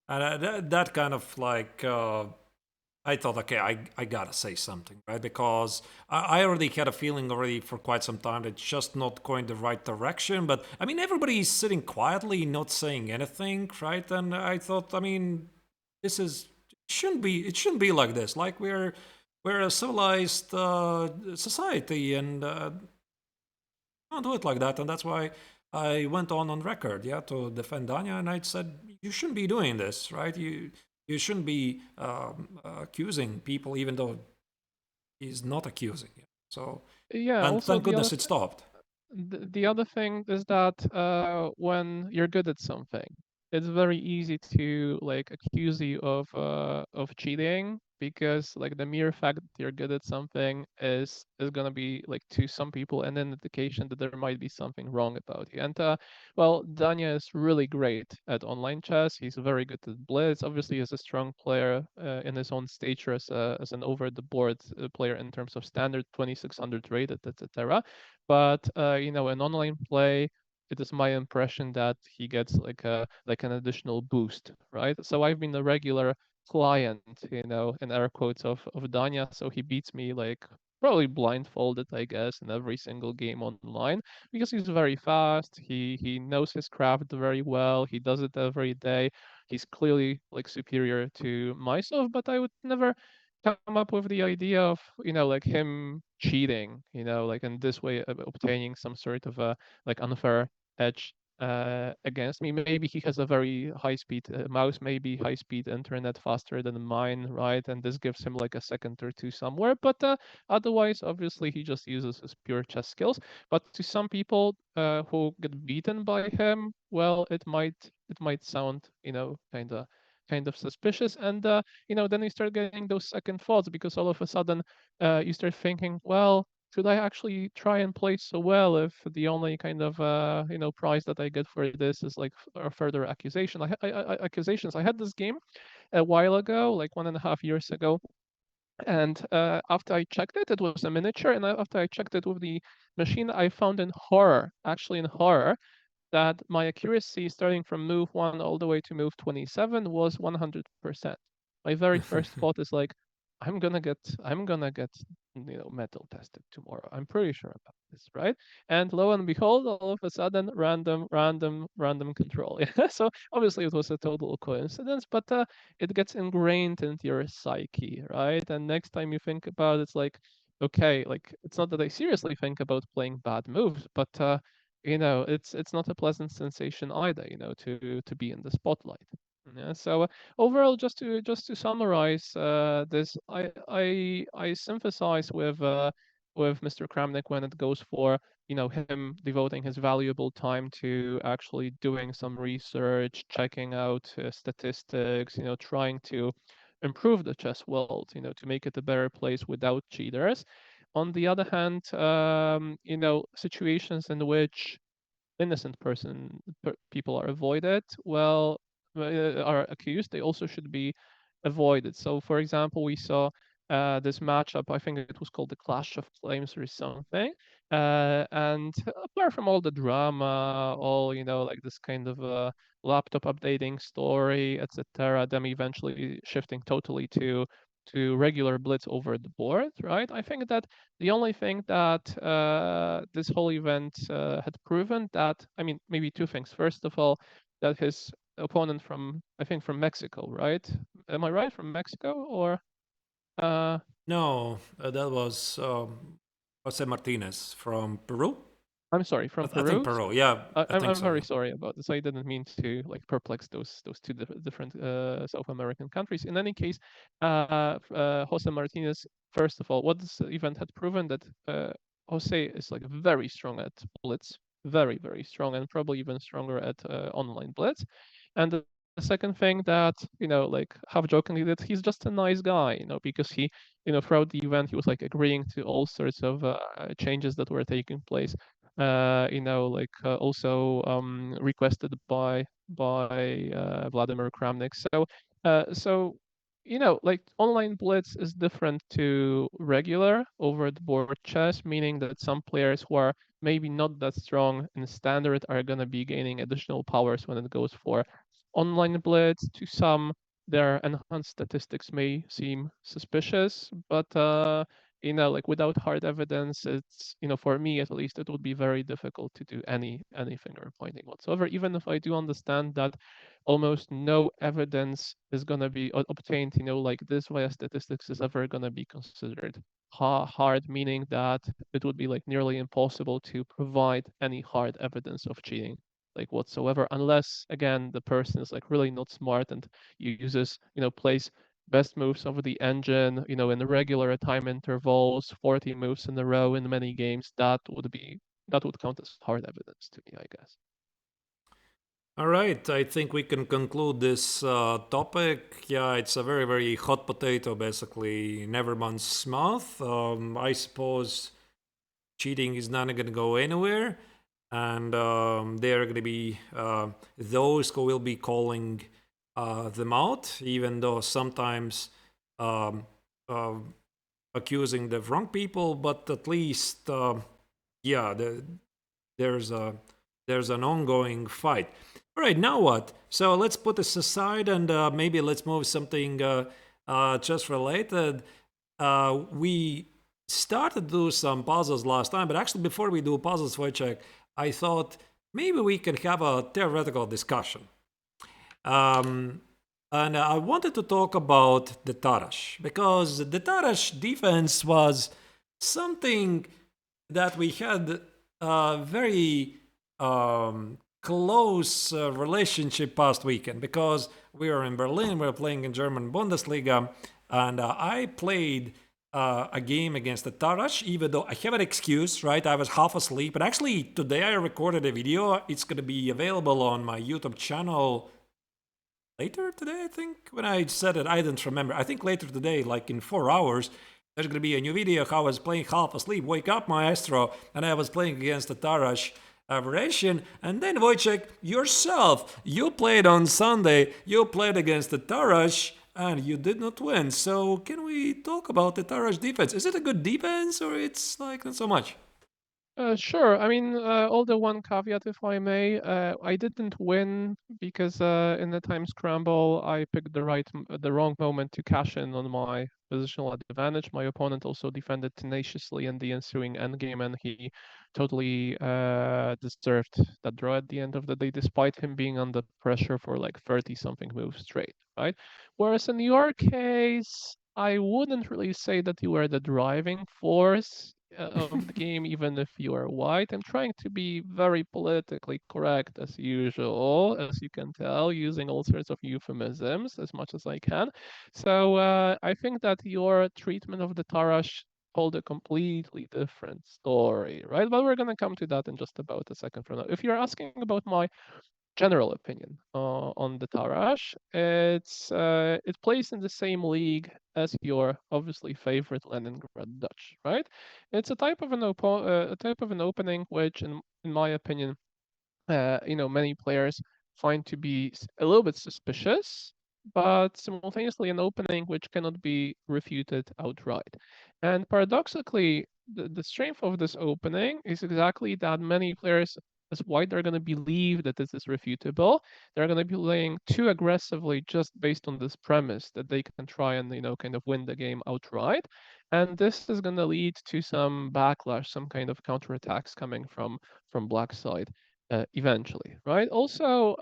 A: And that kind of like, I thought, okay, I gotta say something, right? Because I already had a feeling already for quite some time that it's just not going the right direction. But I mean, everybody is sitting quietly, not saying anything, right? And I thought, I mean, this is it shouldn't be like this. Like we're a civilized society, and don't do it like that. And that's why I went on record, yeah, to defend Danya, and I said you shouldn't be doing this, right? You shouldn't be accusing people, even though he's not accusing. So,
B: Yeah,
A: and
B: also
A: thank goodness it stopped.
B: the other thing is that when you're good at something, it's very easy to like accuse you of cheating because like the mere fact that you're good at something is gonna be like to some people an indication that there might be something wrong about you. And well, Danya is really great at online chess. He's very good at blitz. Obviously, he's a strong player in his own stature as an over the board player in terms of standard 2600 rated, etc. But in online play, it is my impression that he gets like an additional boost, right? So I've been a regular client, in air quotes of Danya, so he beats me like probably blindfolded, I guess, in every single game online because he's very fast. He knows his craft very well. He does it every day. He's clearly like superior to myself, but I would never come up with the idea of like him cheating, like in this way obtaining some sort of a like unfair edge against me. Maybe he has a very high speed mouse, maybe high speed internet faster than mine, right? And this gives him like a second or two somewhere. But otherwise, obviously, he just uses his pure chess skills. But to some people who get beaten by him, well, it might sound kind of suspicious. And then you start getting those second thoughts because all of a sudden you start thinking, well, should I actually try and play so well if the only kind of prize that I get for this is like a further accusation? Accusations. I had this game a while ago, like 1.5 years ago, and after I checked it, it was a miniature, and after I checked it with the machine, I found in horror, actually in horror, that my accuracy starting from move 1 all the way to move 27 was 100%. My very first thought is like, I'm gonna get metal tested tomorrow. I'm pretty sure about this, right? And lo and behold, all of a sudden, random control. Yeah. So obviously it was a total coincidence, but it gets ingrained into your psyche, right? And next time you think about it, it's like, okay, like it's not that I seriously think about playing bad moves, but it's not a pleasant sensation either, to be in the spotlight. Yeah. So overall, just to summarize this, I sympathize with Mr. Kramnik when it goes for him devoting his valuable time to actually doing some research, checking out statistics, trying to improve the chess world, to make it a better place without cheaters. On the other hand, situations in which innocent people are avoided, well, are accused, they also should be avoided. So, for example, we saw this matchup. I think it was called the Clash of Claims or something. And apart from all the drama, all like this kind of laptop updating story, etc., them eventually shifting totally to regular blitz over the board, right? I think that the only thing that this whole event had proven that, I mean, maybe two things. First of all, that his opponent from, I think, from Mexico, right? Am I right? From Mexico or? Uh,
A: No, that was Jose Martinez from Peru.
B: I'm sorry, from
A: I think
B: Peru.
A: Peru. Yeah, I think
B: I'm
A: so.
B: very
A: Yeah.
B: sorry about this. I didn't mean to like perplex those two different South American countries. In any case, Jose Martinez. First of all, what this event had proven that Jose is like very strong at blitz, very strong, and probably even stronger at online blitz. And the second thing that like half jokingly, that he's just a nice guy, because he, throughout the event he was like agreeing to all sorts of changes that were taking place like also requested by Vladimir Kramnik. So like online blitz is different to regular over the board chess, meaning that some players who are maybe not that strong in standard are gonna be gaining additional powers when it goes for online blitz. To some, their enhanced statistics may seem suspicious, but like without hard evidence, it's, for me at least, it would be very difficult to do any finger pointing whatsoever, even if I do understand that almost no evidence is going to be obtained, like this via statistics is ever going to be considered hard, meaning that it would be like nearly impossible to provide any hard evidence of cheating like whatsoever, unless again the person is like really not smart and uses, plays best moves of the engine, in regular time intervals, 40 moves in a row in many games. That would count as hard evidence to me, I guess.
A: All right, I think we can conclude this topic. Yeah, it's a very, very hot potato, basically, in everyone's mouth. I suppose cheating is not going to go anywhere, and there are going to be those who will be calling them out, even though sometimes um, uh, accusing the wrong people, but at least, yeah, there's a there's an ongoing fight. All right, now what? So let's put this aside and maybe let's move something just related. We started to do some puzzles last time, but actually before we do puzzles, Wojciech, I thought maybe we can have a theoretical discussion. Um, and I wanted to talk about the Tarrasch because the Tarrasch defense was something that we had a very close relationship past weekend because we were in Berlin, we were playing in German Bundesliga, and I played a game against the Tarrasch, even though I have an excuse, right? I was half asleep. And actually, today I recorded a video. It's going to be available on my YouTube channel later today, I think. When I said it, I didn't remember. I think later today, like in 4 hours, there's going to be a new video how I was playing half asleep. Wake up, maestro. And I was playing against the Tarrasch variation. And then, Wojciech, yourself, you played on Sunday. You played against the Tarrasch and you did not win. So can we talk about the Tarrasch defense? Is it a good defense or it's like not so much?
B: Sure. I mean, all the one caveat, if I may, I didn't win because in the time scramble, I picked the wrong moment to cash in on my positional advantage. My opponent also defended tenaciously in the ensuing endgame, and he totally deserved that draw at the end of the day, despite him being under pressure for like 30 something moves straight, right? Whereas in your case, I wouldn't really say that you were the driving force of the game, even if you are white. I'm trying to be very politically correct as usual, as you can tell, using all sorts of euphemisms as much as I can. So I think that your treatment of the Tarrasch told a completely different story, right? But we're going to come to that in just about a second from now. If you're asking about my general opinion on the Tarrasch, it plays in the same league as your obviously favorite Leningrad Dutch, right? It's a type of an opening which, in my opinion, many players find to be a little bit suspicious, but simultaneously an opening which cannot be refuted outright. And paradoxically, the strength of this opening is exactly that many players as white are going to believe that this is refutable. They're going to be playing too aggressively just based on this premise that they can try and kind of win the game outright. And this is going to lead to some backlash, some kind of counterattacks coming from black side eventually, right? Also,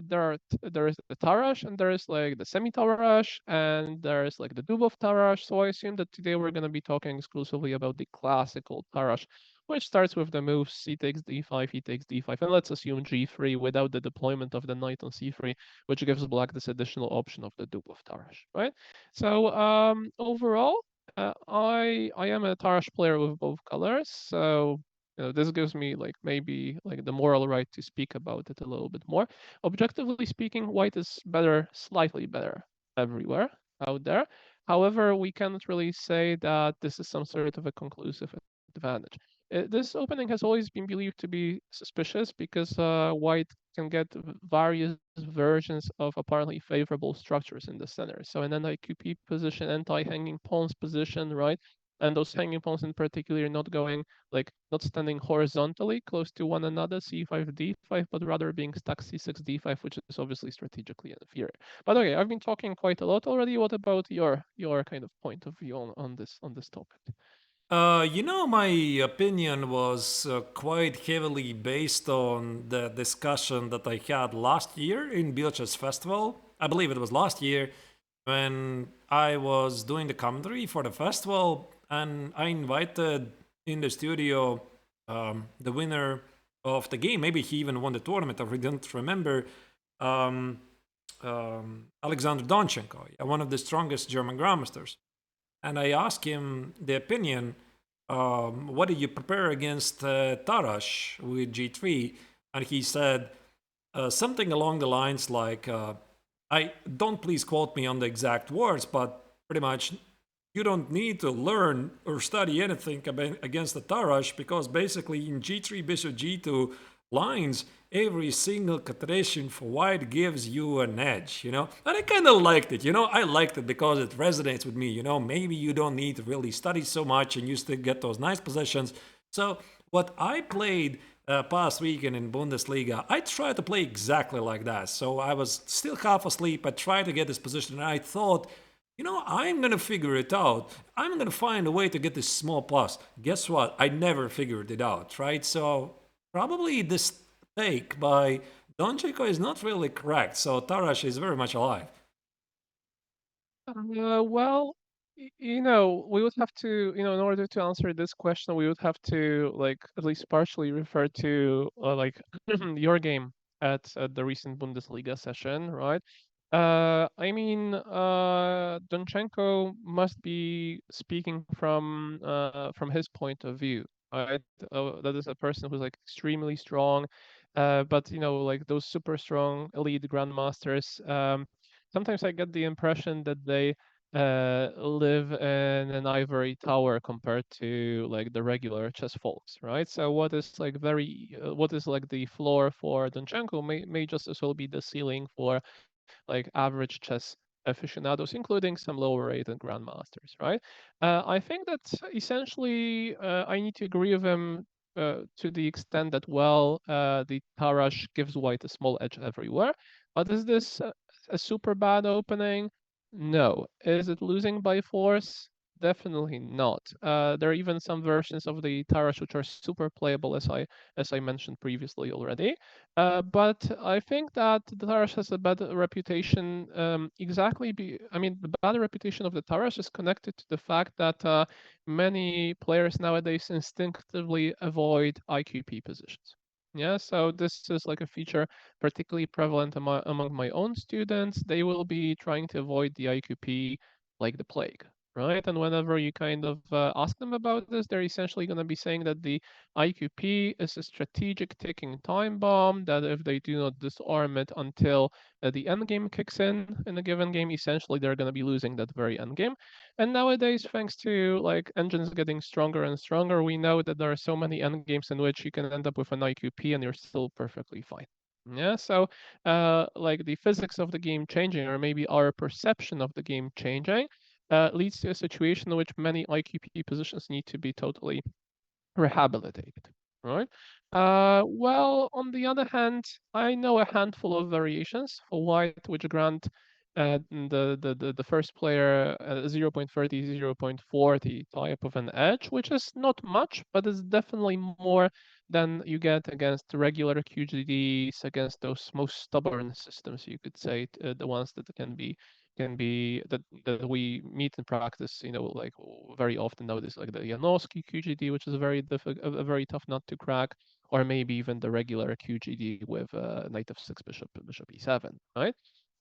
B: there is the Tarrasch and there is like the semi-Tarrasch and there is like the Dubov Tarrasch. So I assume that today we're going to be talking exclusively about the classical Tarrasch, which starts with the moves c takes d5, he takes d5, and let's assume g3 without the deployment of the knight on c3, which gives black this additional option of the Dubov Tarrasch, right? So overall, I am a Tarrasch player with both colors, so this gives me like maybe like the moral right to speak about it a little bit more. Objectively speaking, white is better, slightly better everywhere out there. However, we cannot really say that this is some sort of a conclusive advantage. This opening has always been believed to be suspicious because white can get various versions of apparently favorable structures in the center. So an anti-QP position, anti-hanging pawns position, right? And those hanging pawns in particular not going like not standing horizontally close to one another, c5, d5, but rather being stuck c6, d5, which is obviously strategically inferior. But okay, I've been talking quite a lot already. What about your kind of point of view on this topic?
A: My opinion was quite heavily based on the discussion that I had last year in Bilch's Festival. I believe it was last year when I was doing the commentary for the festival, and I invited in the studio the winner of the game. Maybe he even won the tournament. I don't remember. Um, Alexander Donchenko, one of the strongest German grandmasters. And I asked him the opinion, what did you prepare against Tarrasch with G3? And he said something along the lines like, I don't please quote me on the exact words, but pretty much you don't need to learn or study anything against the Tarrasch because basically in G3 bishop G2 lines, every single catenation for white gives you an edge, And I kind of liked it, I liked it because it resonates with me, Maybe you don't need to really study so much and you still get those nice positions. So what I played past weekend in Bundesliga, I tried to play exactly like that. So I was still half asleep. I tried to get this position, and I thought, I'm going to figure it out. I'm going to find a way to get this small plus. Guess what? I never figured it out, right? So probably this take by Donchiko is not really correct. So Tarrasch is very much alive.
B: Well, we would have to, in order to answer this question, we would have to like at least partially refer to like your game at the recent Bundesliga session, right? Donchenko must be speaking from his point of view, right? That is a person who's like extremely strong, but like those super strong elite grandmasters. Sometimes I get the impression that they live in an ivory tower compared to like the regular chess folks, right? So what is like the floor for Danchenko may just as well be the ceiling for like average chess aficionados, including some lower rated grandmasters, right? I think that essentially I need to agree with him to the extent that, well, the Tarrasch gives white a small edge everywhere. But is this a super bad opening? No. Is it losing by force? Definitely not. There are even some versions of the Tarrasch which are super playable, as I mentioned previously already. But I think that the Tarrasch has a bad reputation. The bad reputation of the Tarrasch is connected to the fact that many players nowadays instinctively avoid IQP positions. Yeah, so this is like a feature particularly prevalent among my own students. They will be trying to avoid the IQP like the plague, right? And whenever you kind of ask them about this, they're essentially going to be saying that the IQP is a strategic ticking time bomb, that if they do not disarm it until the end game kicks in a given game, essentially they're going to be losing that very end game. And nowadays, thanks to like engines getting stronger and stronger, we know that there are so many end games in which you can end up with an IQP and you're still perfectly fine. Yeah, so like the physics of the game changing, or maybe our perception of the game changing, leads to a situation in which many IQP positions need to be totally rehabilitated, right? Well, on the other hand, I know a handful of variations for white which grant the first player 0.30, 0.40 type of an edge, which is not much, but is definitely more than you get against regular QGDs, against those most stubborn systems, you could say, the ones that can be that we meet in practice, like very often nowadays, like the Janowski QGD, which is a very tough nut to crack, or maybe even the regular QGD with knight f6, bishop e7, right?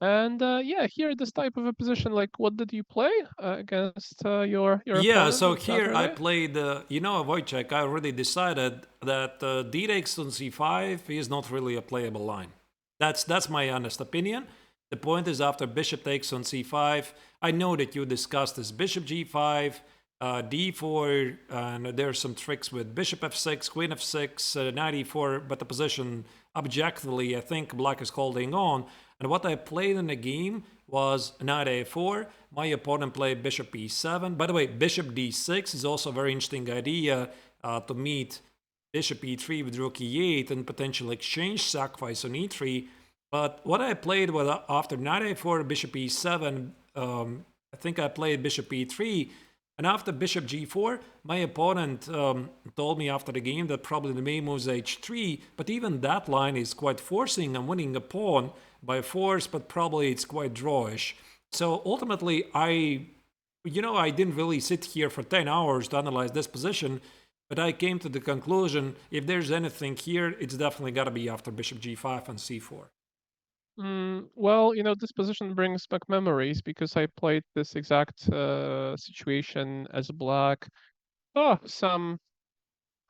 B: And yeah, here this type of a position, like what did you play against your
A: Yeah,
B: opponent
A: so
B: on
A: here I
B: Saturday?
A: played, Wojciech, I already decided that d takes on c5 is not really a playable line. That's my honest opinion. The point is after bishop takes on c5, I know that you discussed this bishop g5, d4, and there's some tricks with bishop f6, queen f6, knight e4, but the position objectively, I think black is holding on. And what I played in the game was knight a4. My opponent played bishop e7. By the way, bishop d6 is also a very interesting idea to meet bishop e3 with rook e8 and potential exchange sacrifice on e3. But what I played was after knight a4, bishop e7, I think I played bishop e3. And after bishop g4, my opponent told me after the game that probably the main move is h3, but even that line is quite forcing. I'm winning a pawn by force, but probably it's quite drawish. So ultimately, I didn't really sit here for 10 hours to analyze this position, but I came to the conclusion if there's anything here, it's definitely got to be after bishop g5 and c4.
B: Well, this position brings back memories because I played this exact situation as black some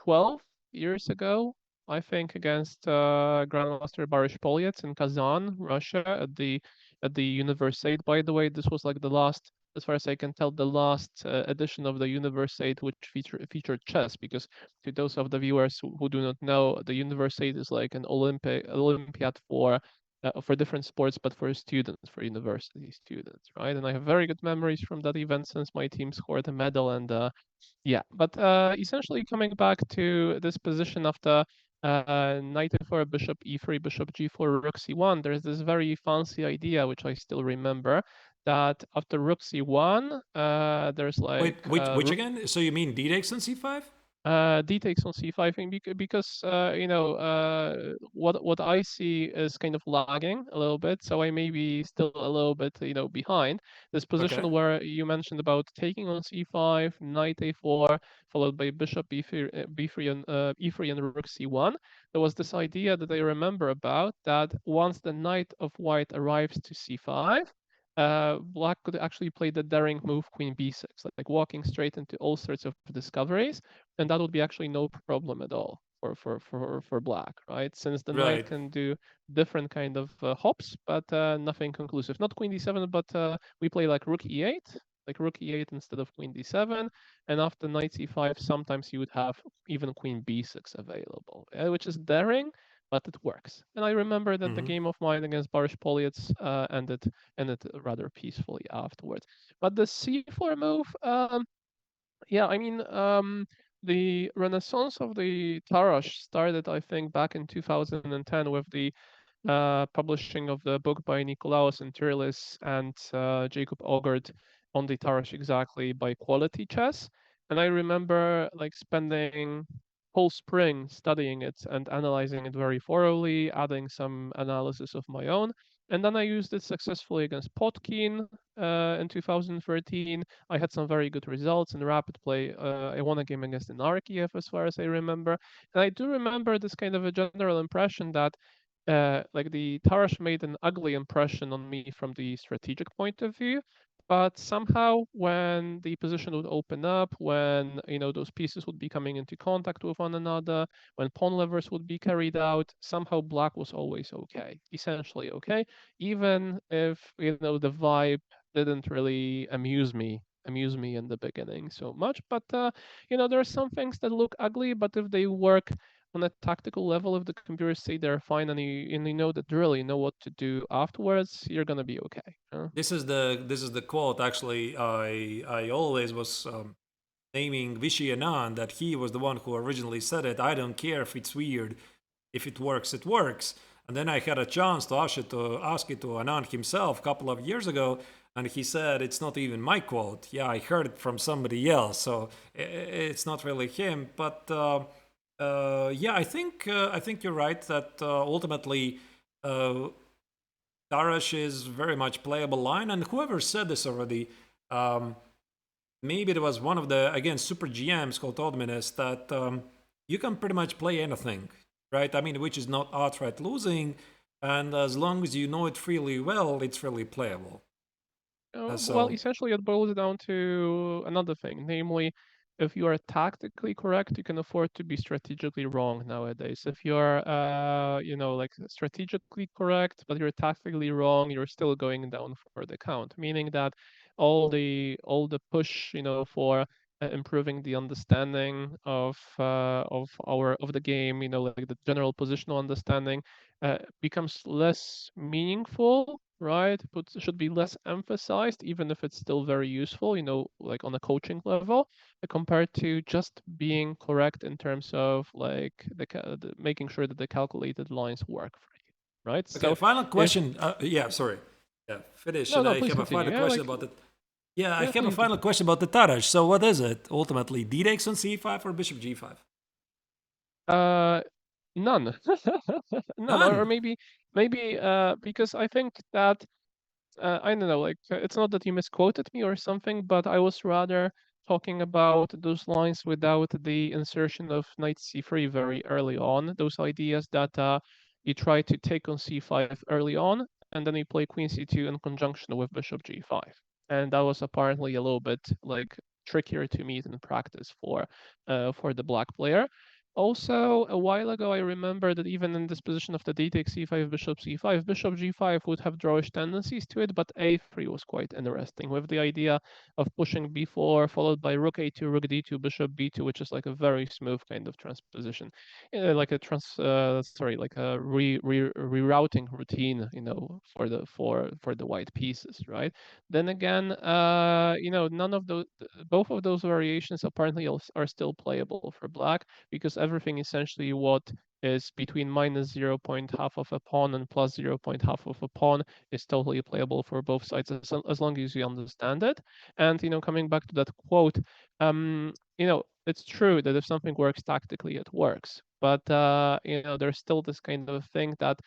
B: 12 years ago, I think, against Grandmaster Boris Polyets in Kazan, Russia, at the Universiade. By the way, this was like the last, as far as I can tell, the last edition of the Universiade which featured chess. Because to those of the viewers who do not know, the Universiade is like an Olympiad for different sports, but for students, for university students, right? And I have very good memories from that event since my team scored a medal and yeah, but essentially coming back to this position after knight e4, bishop e3, bishop g4, rook c1, there's this very fancy idea, which I still remember, that after rook c1, there's like
A: Wait, which again? So you mean d takes on c5?
B: D takes on c5 because what I see is kind of lagging a little bit, so I may be still a little bit behind this
A: Okay.
B: position where you mentioned about taking on c5, knight a4, followed by bishop b3 and e3 and rook c1. There was this idea that I remember about that once the knight of white arrives to c5, black could actually play the daring move queen b6, like walking straight into all sorts of discoveries, and that would be actually no problem at all for black, right? Since the knight
A: Right.
B: can do different kind of hops, but nothing conclusive. Not queen d7, but we play like rook e8, like rook e8 instead of queen d7, and after knight c5, sometimes you would have even queen b6 available, which is daring, but it works. And I remember that the
A: Mm-hmm.
B: game of mine against Boris Polyets ended rather peacefully afterwards. But the c4 move, yeah, I mean, the renaissance of the Tarrasch started, I think, back in 2010 with the publishing of the book by Nikolaos Interilis and Jacob Ogard on the Tarrasch exactly by Quality Chess. And I remember like spending whole spring studying it and analyzing it very thoroughly, adding some analysis of my own. And then I used it successfully against Potkin in 2013. I had some very good results in rapid play. I won a game against Anarkiev, as far as I remember. And I do remember this kind of a general impression that like the Tarrasch made an ugly impression on me from the strategic point of view, but somehow when the position would open up, when those pieces would be coming into contact with one another, when pawn levers would be carried out, somehow black was always okay, essentially okay, even if the vibe didn't really amuse me in the beginning so much. But there are some things that look ugly, but if they work on a tactical level, if the computers say they're fine and you know the drill, you know what to do afterwards, you're gonna be okay.
A: This is the quote. Actually, I always was naming Vishy Anand that he was the one who originally said it. I don't care if it's weird. If it works, it works. And then I had a chance to ask it to Anand himself a couple of years ago, and he said it's not even my quote. Yeah, I heard it from somebody else, so it's not really him. But yeah, I think you're right that ultimately Tarrasch is very much playable line, and whoever said this already, um, maybe it was one of the again super GMs called Odminus that you can pretty much play anything, right? I mean, which is not outright losing, and as long as you know it really well, it's really playable.
B: Well,
A: So
B: essentially, it boils down to another thing, namely, if you are tactically correct, you can afford to be strategically wrong nowadays. If you're, like strategically correct, but you're tactically wrong, you're still going down for the count. Meaning that all the push, for improving the understanding of the game, like the general positional understanding, becomes less meaningful, right? But should be less emphasized, even if it's still very useful, like on a coaching level, compared to just being correct in terms of like making sure that the calculated lines work for you, right?
A: okay,
B: So
A: final
B: if
A: question. Yeah, sorry. Yeah, finish,
B: no,
A: and
B: no,
A: I
B: please
A: have a
B: continue.
A: final
B: Yeah,
A: question
B: like
A: about it. Yeah, I
B: Yeah,
A: have a
B: please do.
A: final question about the Tarrasch. So what is it ultimately? D-Neiksans on c5 or bishop g5?
B: Uh, none, none, or
A: None.
B: maybe because I think that I don't know, like it's not that you misquoted me or something, but I was rather talking about those lines without the insertion of knight c3 very early on. Those ideas that you try to take on c5 early on, and then you play queen c2 in conjunction with bishop g5. And that was apparently a little bit like trickier to meet in practice for the black player. Also, a while ago, I remember that even in this position of the d takes c5, bishop g5 would have drawish tendencies to it, but a3 was quite interesting with the idea of pushing b4 followed by rook a2, rook d2, bishop b2, which is like a very smooth kind of transposition, like a like a rerouting routine, for the white pieces, right? Then again, none of those, both of those variations apparently are still playable for black because everything essentially what is between minus 0 point half of a pawn and plus 0 point half of a pawn is totally playable for both sides as long as you understand it. And coming back to that quote, it's true that if something works tactically, it works. But there's still this kind of thing that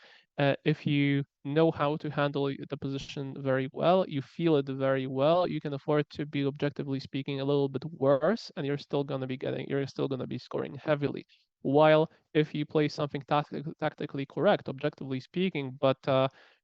B: if you know how to handle the position very well, you feel it very well, you can afford to be objectively speaking a little bit worse, and you're still gonna be scoring heavily. While if you play something tactically correct, objectively speaking, but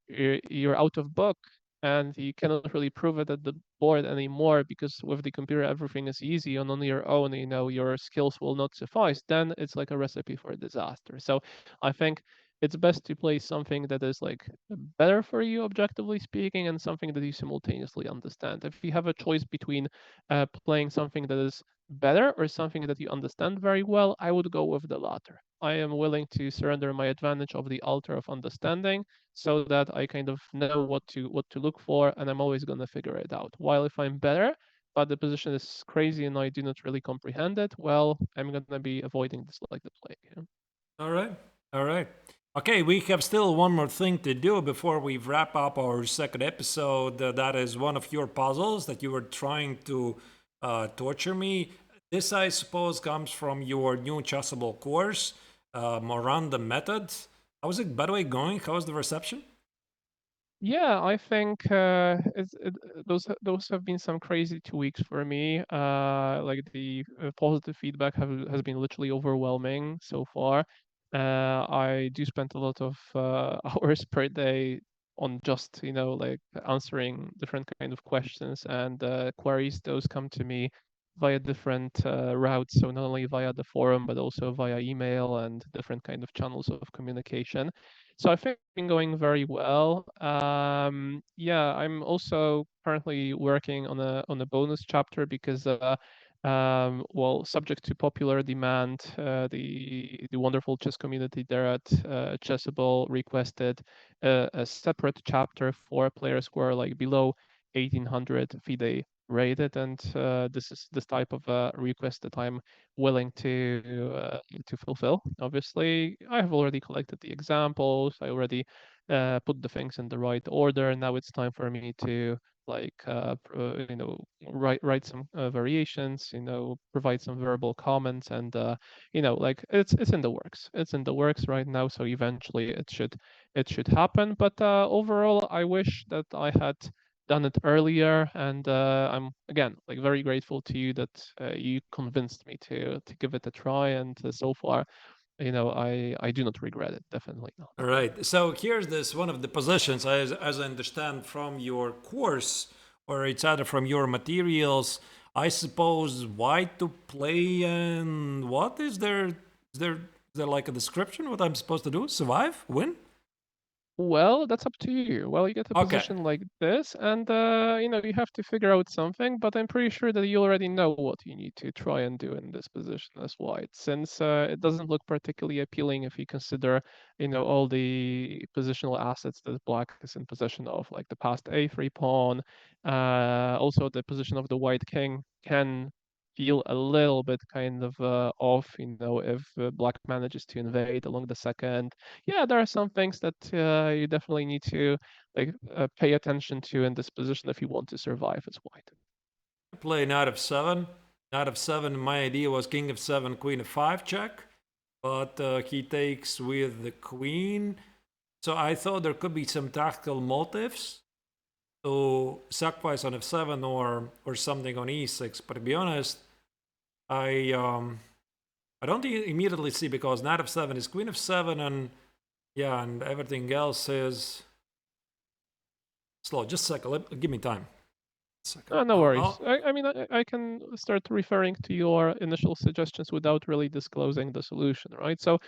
B: you're out of book and you cannot really prove it at the board anymore because with the computer everything is easy and on your own, your skills will not suffice, then it's like a recipe for a disaster. So I think it's best to play something that is like better for you objectively speaking and something that you simultaneously understand. If you have a choice between playing something that is better or something that you understand very well, I would go with the latter. I am willing to surrender my advantage of the altar of understanding so that I kind of know what to look for and I'm always going to figure it out. While if I'm better, but the position is crazy and I do not really comprehend it, well, I'm going to be avoiding this like the plague.
A: All right. All right. Okay, we have still one more thing to do before we wrap up our second episode. That is one of your puzzles that you were trying to torture me. This, I suppose, comes from your new Chessable course, Moranda Method. How's it, by the way, going? How's the reception?
B: Yeah, I think those have been some crazy 2 weeks for me. Like the positive feedback has been literally overwhelming so far. I do spend a lot of hours per day on just like answering different kind of questions and queries. Those come to me via different routes, so not only via the forum but also via email and different kind of channels of communication. So I think it's been going very well. Yeah, I'm also currently working on a bonus chapter because well, subject to popular demand, the wonderful chess community there at Chessable requested a separate chapter for players who are like below 1800 FIDE rated, and this is this type of request that I'm willing to fulfill. Obviously, I have already collected the examples. I already put the things in the right order. Now it's time for me to like write some variations. Provide some verbal comments, and like it's in the works. It's in the works right now. So eventually it should happen. But overall, I wish that I had done it earlier, and I'm again like very grateful to you that you convinced me to give it a try, and so far I do not regret it, definitely not.
A: All right. So here's this one of the positions, as I understand from your course, or it's either from your materials. I suppose white to play, and what is there? Is there like a description? What I'm supposed to do? Survive? Win?
B: Well, that's up to you. Well, you get a
A: Okay.
B: position like this, and you have to figure out something. But I'm pretty sure that you already know what you need to try and do in this position as white, since it doesn't look particularly appealing if you consider, all the positional assets that black is in possession of, like the passed a3 pawn. Also, the position of the white king can feel a little bit kind of off, if black manages to invade along the second. Yeah, there are some things that you definitely need to like pay attention to in this position if you want to survive as white.
A: Play knight f7. Knight f7, my idea was king f7, queen f5 check. But he takes with the queen. So I thought there could be some tactical motives to sacrifice on f7 or something on e6. But to be honest, I don't immediately see, because knight f7 is queen f7 and yeah, and everything else is slow. Just a second, give me time.
B: No worries. I mean, I can start referring to your initial suggestions without really disclosing the solution, right? So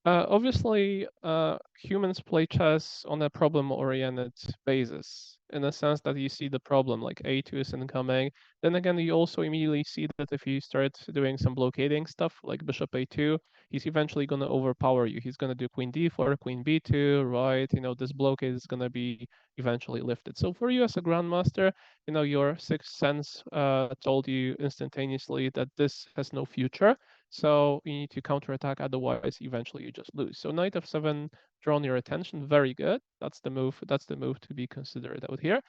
B: obviously, humans play chess on a problem-oriented basis, in the sense that you see the problem, like a2 is incoming. Then again, you also immediately see that if you start doing some blockading stuff, like bishop a2, he's eventually going to overpower you. He's going to do queen d4, queen b2, right? This blockade is going to be eventually lifted. So for you as a grandmaster, your sixth sense told you instantaneously that this has no future. So you need to counterattack, otherwise eventually you just lose. So knight f7 drawn your attention, very good. That's the move. That's the move to be considered out here.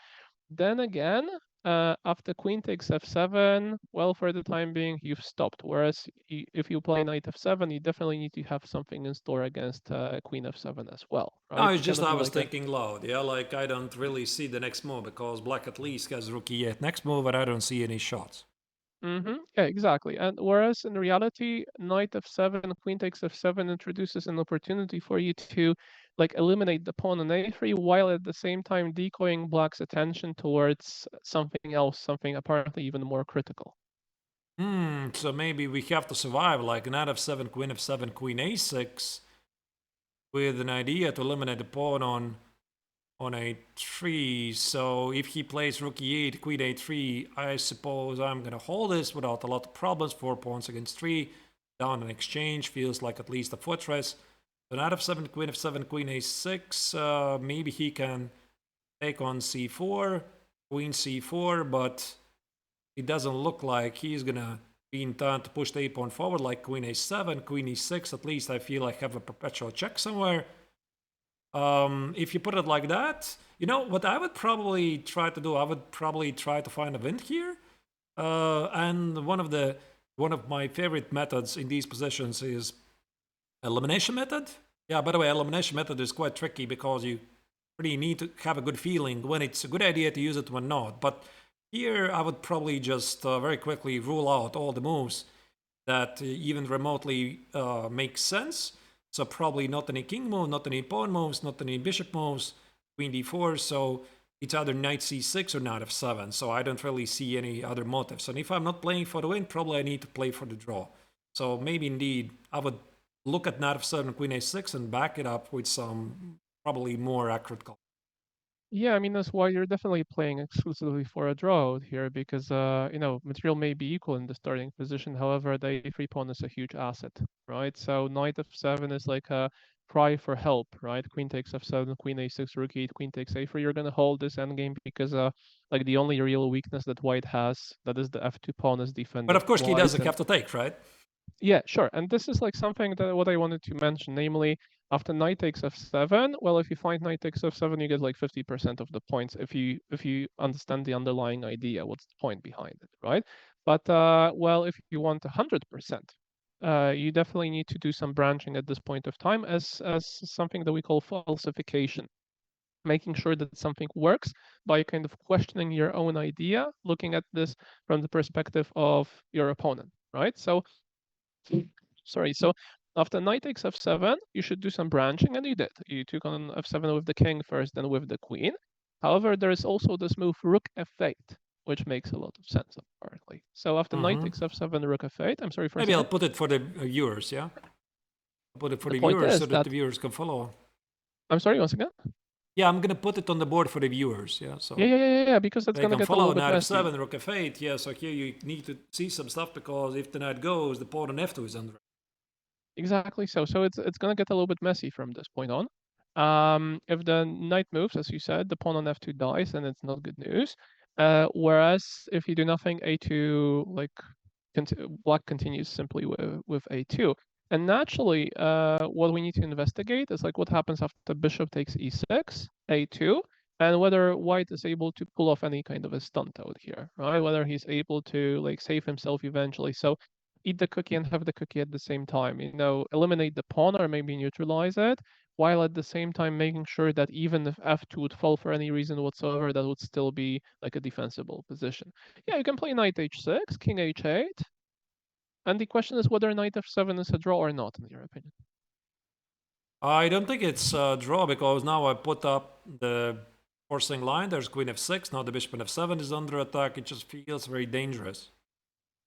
B: Then again, after queen takes f7, well, for the time being, you've stopped. Whereas if you play knight f7, you definitely need to have something in store against queen f7 as well,
A: No,
B: right?
A: it's
B: You
A: just
B: cannot
A: I
B: do
A: was
B: like a
A: thinking loud. Yeah, like I don't really see the next move, because black at least has rook e8 next move, and I don't see any shots.
B: Yeah, exactly. And whereas in reality, knight f7, queen takes f7 introduces an opportunity for you to like eliminate the pawn on a3, while at the same time decoying black's attention towards something else, something apparently even more critical.
A: So maybe we have to survive like knight f7, queen a6, with an idea to eliminate the pawn on a3. So if he plays rook e8, queen a3, I suppose I'm gonna hold this without a lot of problems. 4 pawns against 3, down in exchange, feels like at least a fortress. So knight f7, queen a6, maybe he can take on c4, queen c4, but it doesn't look like he's gonna be in time to push the a-pawn forward like queen a7, queen e6. At least I feel I have a perpetual check somewhere. If you put it like that, what I would probably try to do, I would probably try to find a wind here. And one of my favorite methods in these positions is elimination method. Yeah, by the way, elimination method is quite tricky, because you really need to have a good feeling when it's a good idea to use it, when not. But here I would probably just very quickly rule out all the moves that even remotely make sense. So probably not any king move, not any pawn moves, not any bishop moves, queen d4. So it's either knight c6 or knight f7. So I don't really see any other motives. And if I'm not playing for the win, probably I need to play for the draw. So maybe indeed I would look at knight f7, queen a6, and back it up with some probably more accurate call.
B: Yeah, I mean that's why you're definitely playing exclusively for a draw out here, because material may be equal in the starting position. However, the a3 pawn is a huge asset, right? So knight f7 is like a cry for help, right? Queen takes f7, queen a6, rook e8, queen takes a3. You're gonna hold this endgame because like the only real weakness that white has, that is the f2 pawn, is
A: But
B: defended
A: of course he
B: twice.
A: doesn't have to take, right?
B: Yeah, sure. And this is like something that what I wanted to mention, namely after knight takes f7, well, if you find knight takes f7, you get like 50% of the points if you understand the underlying idea, what's the point behind it, right? But well, if you want 100%, you definitely need to do some branching at this point of time as something that we call falsification, making sure that something works by kind of questioning your own idea, looking at this from the perspective of your opponent, right? So sorry. So after knight takes f7, you should do some branching, and you did. You took on f7 with the king first, then with the queen. However, there is also this move rook f8, which makes a lot of sense, apparently. So after knight takes f7, rook f8. I'm sorry for a
A: Maybe I'll
B: second.
A: put it for the viewers, yeah? I'll put it for
B: The
A: the
B: point
A: viewers so
B: is
A: that
B: that
A: the viewers can follow.
B: I'm sorry once again.
A: Yeah, I'm gonna put it on the board for the viewers, yeah? So
B: Yeah, because that's
A: they
B: gonna
A: can
B: get a little
A: follow
B: bit
A: knight
B: messy.
A: f7, rook f8. Yeah, so here you need to see some stuff, because if the knight goes, the pawn on f2 is under.
B: Exactly so. So it's gonna get a little bit messy from this point on. If the knight moves, as you said, the pawn on f2 dies, and it's not good news. Whereas if you do nothing, a2 like black continues simply with a2. And naturally, what we need to investigate is like what happens after bishop takes e6, a2. and whether white is able to pull off any kind of a stunt out here, right? Whether he's able to like save himself eventually. So eat the cookie and have the cookie at the same time. Eliminate the pawn or maybe neutralize it, while at the same time making sure that even if f2 would fall for any reason whatsoever, that would still be like a defensible position. Yeah, you can play knight h6, king h8, and the question is whether knight f7 is a draw or not, in your opinion.
A: I don't think it's a draw because now I put up the forcing line. There's queen f6. Now the bishop on f7 is under attack. It just feels very dangerous.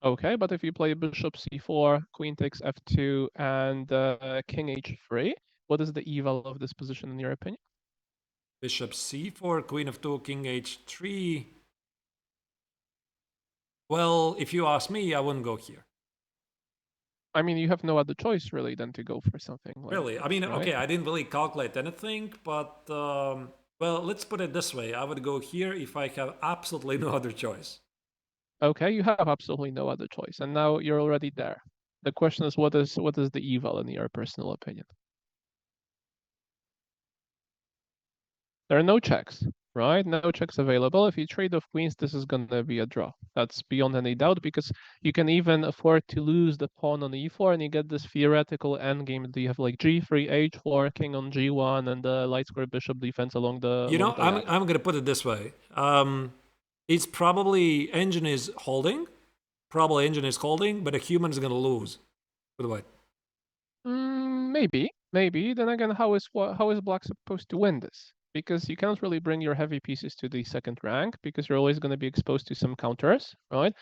B: Okay, but if you play bishop c4, queen takes f2, and king h3, what is the eval of this position in your opinion?
A: Bishop c4, queen f2, king h3. Well, if you ask me, I wouldn't go here.
B: I mean, you have no other choice really than to go for something like
A: Really?
B: this,
A: I mean,
B: right?
A: okay, I didn't really calculate anything, but well, let's put it this way. I would go here if I have absolutely no other choice.
B: Okay, you have absolutely no other choice, and now you're already there. The question is, what is the eval in your personal opinion? There are no checks, right? No checks available. If you trade off queens, this is going to be a draw. That's beyond any doubt because you can even afford to lose the pawn on e4 and you get this theoretical endgame that you have like g3, h4, king on g1, and the light square bishop defense along the
A: I'm
B: ladder.
A: gonna put it this way. It's probably engine is holding. Probably engine is holding, but a human is gonna lose with white.
B: Maybe. Then again, how is black supposed to win this? Because you cannot really bring your heavy pieces to the second rank because you're always going to be exposed to some counters, right?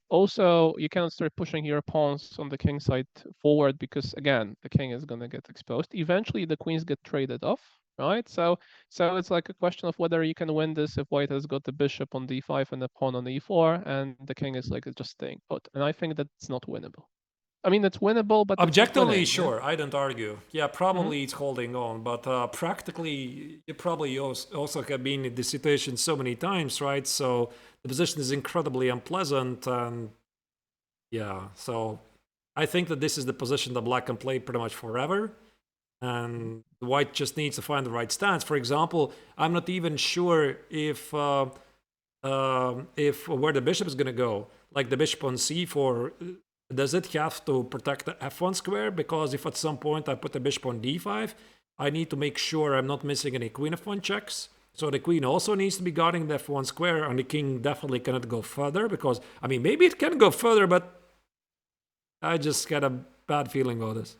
B: Also, you cannot start pushing your pawns on the king side forward because again, the king is going to get exposed. Eventually, the queens get traded off, right? So it's like a question of whether you can win this if white has got the bishop on d5 and the pawn on e4, and the king is like just staying put. And I think that's not winnable. I mean, it's winnable, but it's not
A: Objectively,
B: winning.
A: sure,
B: Yeah?
A: I don't argue. Yeah, probably it's holding on, but practically, you probably also have been in this situation so many times, right? So the position is incredibly unpleasant, and yeah, so I think that this is the position that black can play pretty much forever, and white just needs to find the right stance. For example, I'm not even sure if where the bishop is going to go, like the bishop on c4, does it have to protect the f1 square? Because if at some point I put the bishop on d5, I need to make sure I'm not missing any queen f1 checks. So the queen also needs to be guarding the f1 square, and the king definitely cannot go further because, I mean, maybe it can go further, but I just got a bad feeling about this.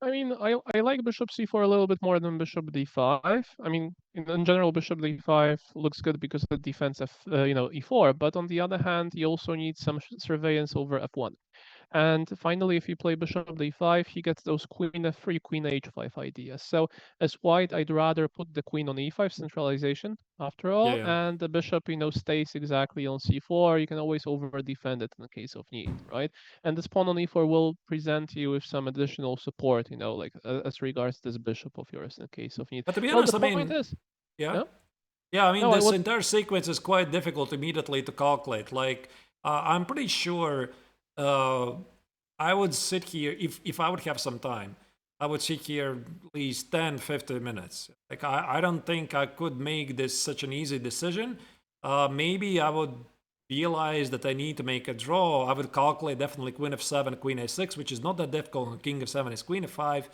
B: I mean, I like bishop c4 a little bit more than bishop d5. I mean, in general, bishop d5 looks good because of the defense of e4. But on the other hand, you also need some surveillance over f1. And finally, if you play bishop d5, he gets those queen f3, queen h5 ideas. So as white, I'd rather put the queen on e5, centralization after all,
A: Yeah.
B: and the bishop, stays exactly on c4. You can always over defend it in the case of need, right? And this pawn on e4 will present you with some additional support, like as regards this bishop of yours in case of need.
A: But to be
B: Well, the
A: honest, I
B: point
A: mean,
B: is,
A: yeah.
B: yeah,
A: Yeah, I mean,
B: no, I
A: this
B: was
A: entire sequence is quite difficult immediately to calculate. Like, I'm pretty sure uh, I would sit here, if I would have some time, I would sit here at least 10, 15 minutes. Like, I don't think I could make this such an easy decision. Maybe I would realize that I need to make a draw. I would calculate definitely queen f7, queen a6, which is not that difficult. King f7 is queen f5.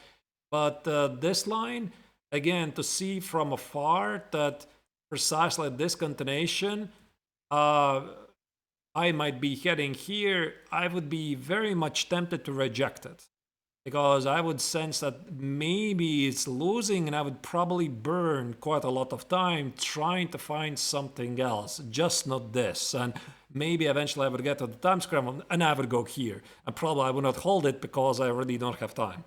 A: But this line, again, to see from afar that precisely this continuation, I might be heading here, I would be very much tempted to reject it. Because I would sense that maybe it's losing, and I would probably burn quite a lot of time trying to find something else, just not this. And maybe eventually I would get to the time scramble and I would go here. And probably I would not hold it because I really don't have time.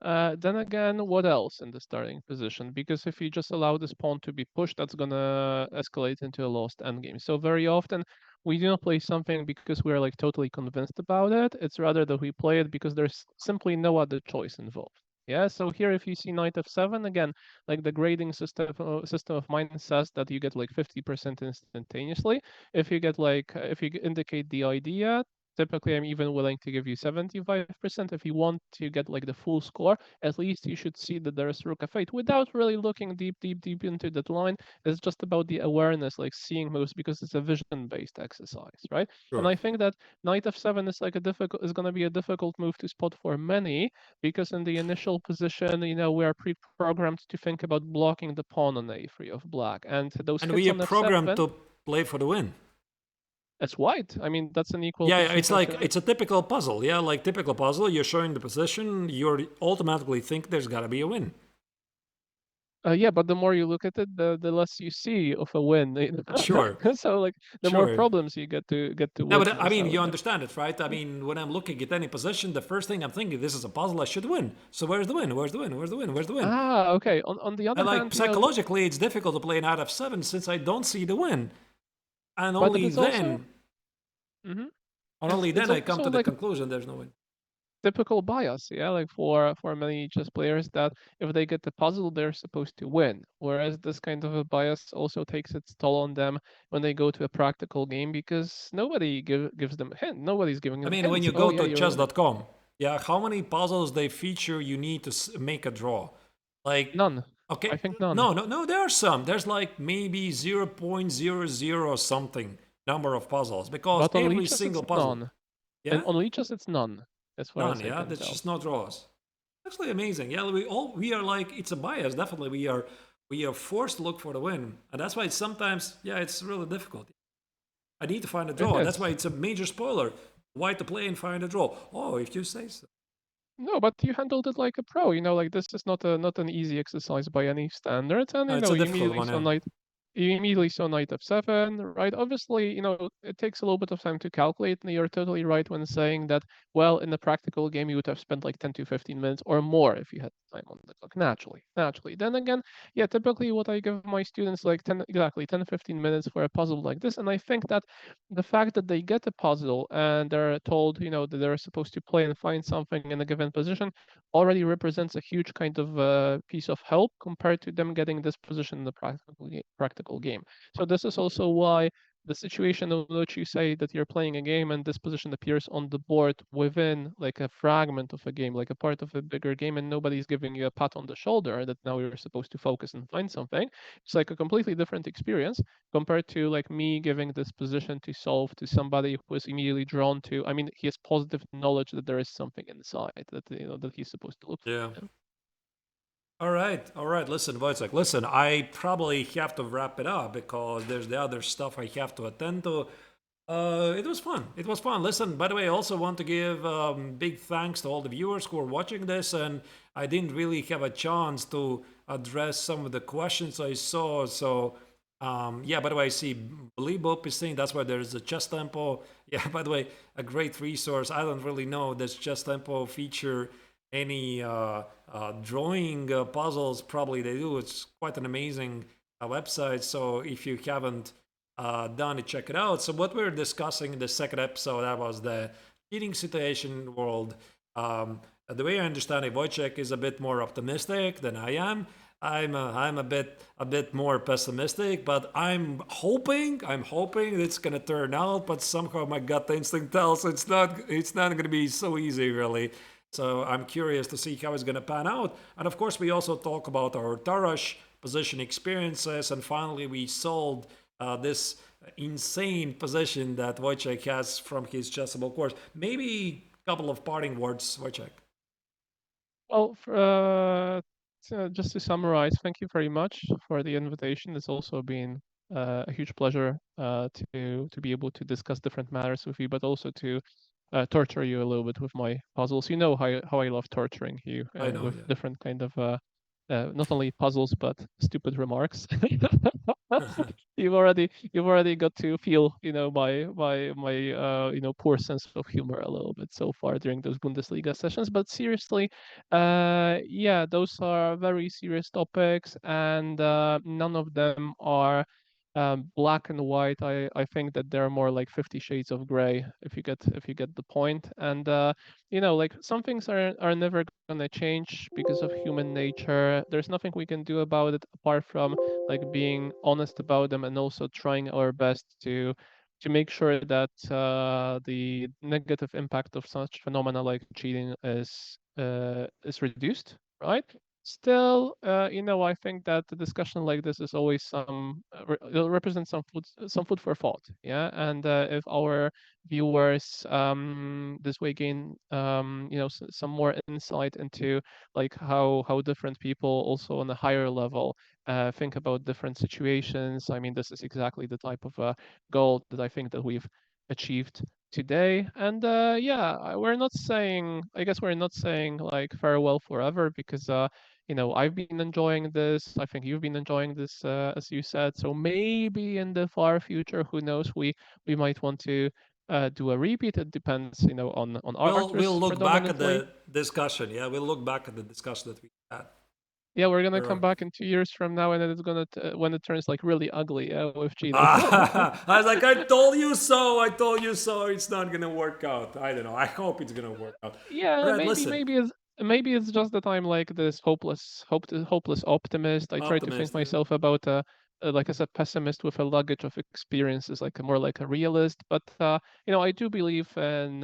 B: Then again, what else in the starting position? Because if you just allow this pawn to be pushed, that's gonna escalate into a lost endgame. So very often we do not play something because we're like totally convinced about it. It's rather that we play it because there's simply no other choice involved. Yeah, so here if you see knight f7, again, like the grading system of mine says that you get like 50% instantaneously. If you get if you indicate the idea, typically I'm even willing to give you 75%. If you want to get like the full score, at least you should see that there is rook f8 without really looking deep into that line. It's just about the awareness, like seeing moves, because it's a vision-based exercise, right? And
A: Sure.
B: I think that knight f7 is like a difficult is going to be a difficult move to spot for many, because in the initial position, we are pre-programmed to think about blocking the pawn on a3 of black, and those
A: And we
B: hits
A: are
B: on
A: programmed
B: f7,
A: to play for the win.
B: that's white. I mean, that's an equal
A: Yeah,
B: position
A: it's like
B: calculation.
A: it's a typical puzzle. Yeah, like typical puzzle. You're showing the position. You automatically think there's gotta be a win.
B: Yeah, but the more you look at it, the less you see of a win.
A: Sure,
B: So like the more
A: sure.
B: problems you get to
A: No, but I
B: witness
A: mean,
B: out
A: you
B: there.
A: understand it, right? I mean, when I'm looking at any position, the first thing I'm thinking, this is a puzzle. I should win. So where's the win? Where's the win? Where's the win? Where's the win?
B: Ah, okay. On the
A: I
B: other
A: like
B: hand,
A: psychologically, it's difficult to play an out of seven since I don't see the win, and
B: but it is also hmm
A: only
B: it's
A: then I come
B: also
A: to the
B: like a
A: conclusion there's no win.
B: typical bias, yeah, like for many chess players, that if they get the puzzle, they're supposed to win. Whereas this kind of a bias also takes its toll on them when they go to a practical game, because nobody gives them a hint. Nobody's giving
A: I
B: them
A: mean, when
B: hints.
A: you
B: Oh
A: go
B: yeah,
A: to
B: you're winning.
A: chess.com, yeah, how many puzzles they feature you need to make a draw? Like,
B: None. I
A: okay,
B: think none.
A: no, no, no, there are some. There's like maybe 0.00 something number of puzzles because
B: But on
A: every
B: leeches, it's
A: single puzzle,
B: none. And
A: yeah,
B: on leeches, it's none, as far
A: none,
B: as I
A: yeah,
B: can
A: that's
B: tell.
A: just no draws. Actually amazing. Yeah, we are like it's a bias. Definitely, we are forced to look for the win, and that's why it's sometimes it's really difficult. I need to find a
B: It
A: draw. That's why
B: is.
A: it's a major spoiler. Why to play and find a draw? Oh, if you say so.
B: No, but you handled it like a pro. Like this is not an easy exercise by any standards, and
A: No, it's a
B: you
A: difficult
B: immediately
A: one.
B: saw
A: Yeah.
B: knight f7, right? Obviously, it takes a little bit of time to calculate, and you're totally right when saying that, well, in the practical game, you would have spent like 10 to 15 minutes or more if you had time on the clock, naturally. Naturally. Then again, yeah, typically what I give my students like 10, 15 minutes for a puzzle like this, and I think that the fact that they get a puzzle and they're told, that they're supposed to play and find something in a given position already represents a huge kind of piece of help compared to them getting this position in the practical game. So this is also why the situation in which you say that you're playing a game and this position appears on the board within like a fragment of a game, like a part of a bigger game, and nobody's giving you a pat on the shoulder that now you're supposed to focus and find something. It's like a completely different experience compared to like me giving this position to solve to somebody who is immediately drawn to. I mean, he has positive knowledge that there is something inside that that he's supposed to look for.
A: Yeah. All right, all right. Listen, Wojciech, listen, I probably have to wrap it up because there's the other stuff I have to attend to. It was fun. It was fun. Listen, by the way, I also want to give big thanks to all the viewers who are watching this, and I didn't really have a chance to address some of the questions I saw. So, yeah, by the way, I see Bleeboop is saying that's why there's a chess tempo. Yeah, by the way, a great resource. I don't really know does chess tempo feature any drawing puzzles. Probably they do. It's quite an amazing website. So if you haven't done it, check it out. So what we are discussing in the second episode, that was the cheating situation world. The way I understand it, Wojciech is a bit more optimistic than I am. I'm a bit more pessimistic, but I'm hoping it's gonna turn out. But somehow my gut instinct tells it's not gonna be so easy, really. So I'm curious to see how it's gonna pan out. And of course, we also talk about our Tarrasch position experiences, and finally we solved this insane position that Wojciech has from his chessable course. Maybe a couple of parting words, Wojciech.
B: Well, just to summarize, thank you very much for the invitation. It's also been a huge pleasure to be able to discuss different matters with you, but also to torture you a little bit with my puzzles. You know how I love torturing you
A: I know,
B: with different kind of not only puzzles but stupid remarks.
A: yeah.
B: You've already got to feel my poor sense of humor a little bit so far during those Bundesliga sessions. But seriously, yeah, those are very serious topics, and none of them are black and white. I think that there are more like 50 shades of gray, if you get the point. And like some things are never gonna change because of human nature. There's nothing we can do about it apart from like being honest about them and also trying our best to to make sure that the negative impact of such phenomena like cheating is reduced, right? Still, I think that the discussion like this is always it'll represent some food for thought, yeah. And if our viewers this way gain some more insight into like how different people also on a higher level think about different situations. I mean, this is exactly the type of goal that I think that we've achieved today. And we're not saying, I guess we're not saying like farewell forever because I've been enjoying this. I think you've been enjoying this, as you said. So maybe in the far future, who knows, we might want to do a repeat. It depends, on
A: We'll
B: Arturs
A: look back at
B: predominantly.
A: the discussion. Yeah, we'll look back at the discussion that we had.
B: Yeah, we're gonna come
A: Sure.
B: back in 2 years from now, and then it's gonna when it turns like really ugly with cheating.
A: I was like, I told you so. I told you so. It's not gonna work out. I don't know. I hope it's gonna work out. All
B: Yeah,
A: right, listen.
B: maybe it's just that I'm like this hopeless optimist. I try to think
A: Optimist.
B: myself about like as a pessimist with a luggage of experiences, like more like a realist. But I do believe in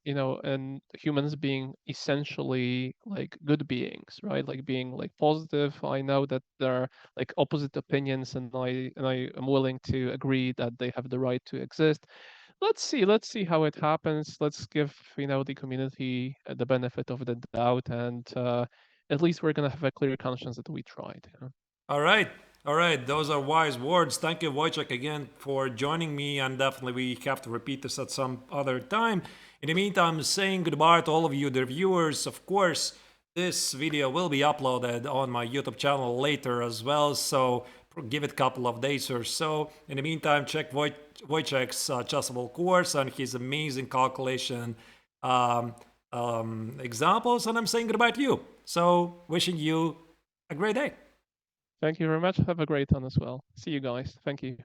B: in humans being essentially like good beings, right? Like being like positive. I know that there are like opposite opinions, and I am willing to agree that they have the right to exist. Let's see how it happens. Let's give the community the benefit of the doubt, and at least we're gonna have a clear conscience that we tried.
A: All right. All right. Those are wise words. Thank you, Wojciech, again for joining me. And definitely we have to repeat this at some other time. In the meantime, saying goodbye to all of you, the viewers. Of course, this video will be uploaded on my YouTube channel later as well. So give it a couple of days or so. In the meantime, check Wojciech's chessable course and his amazing calculation examples. And I'm saying goodbye to you. So wishing you a great day.
B: Thank you very much. Have a great one as well. See you guys. Thank you.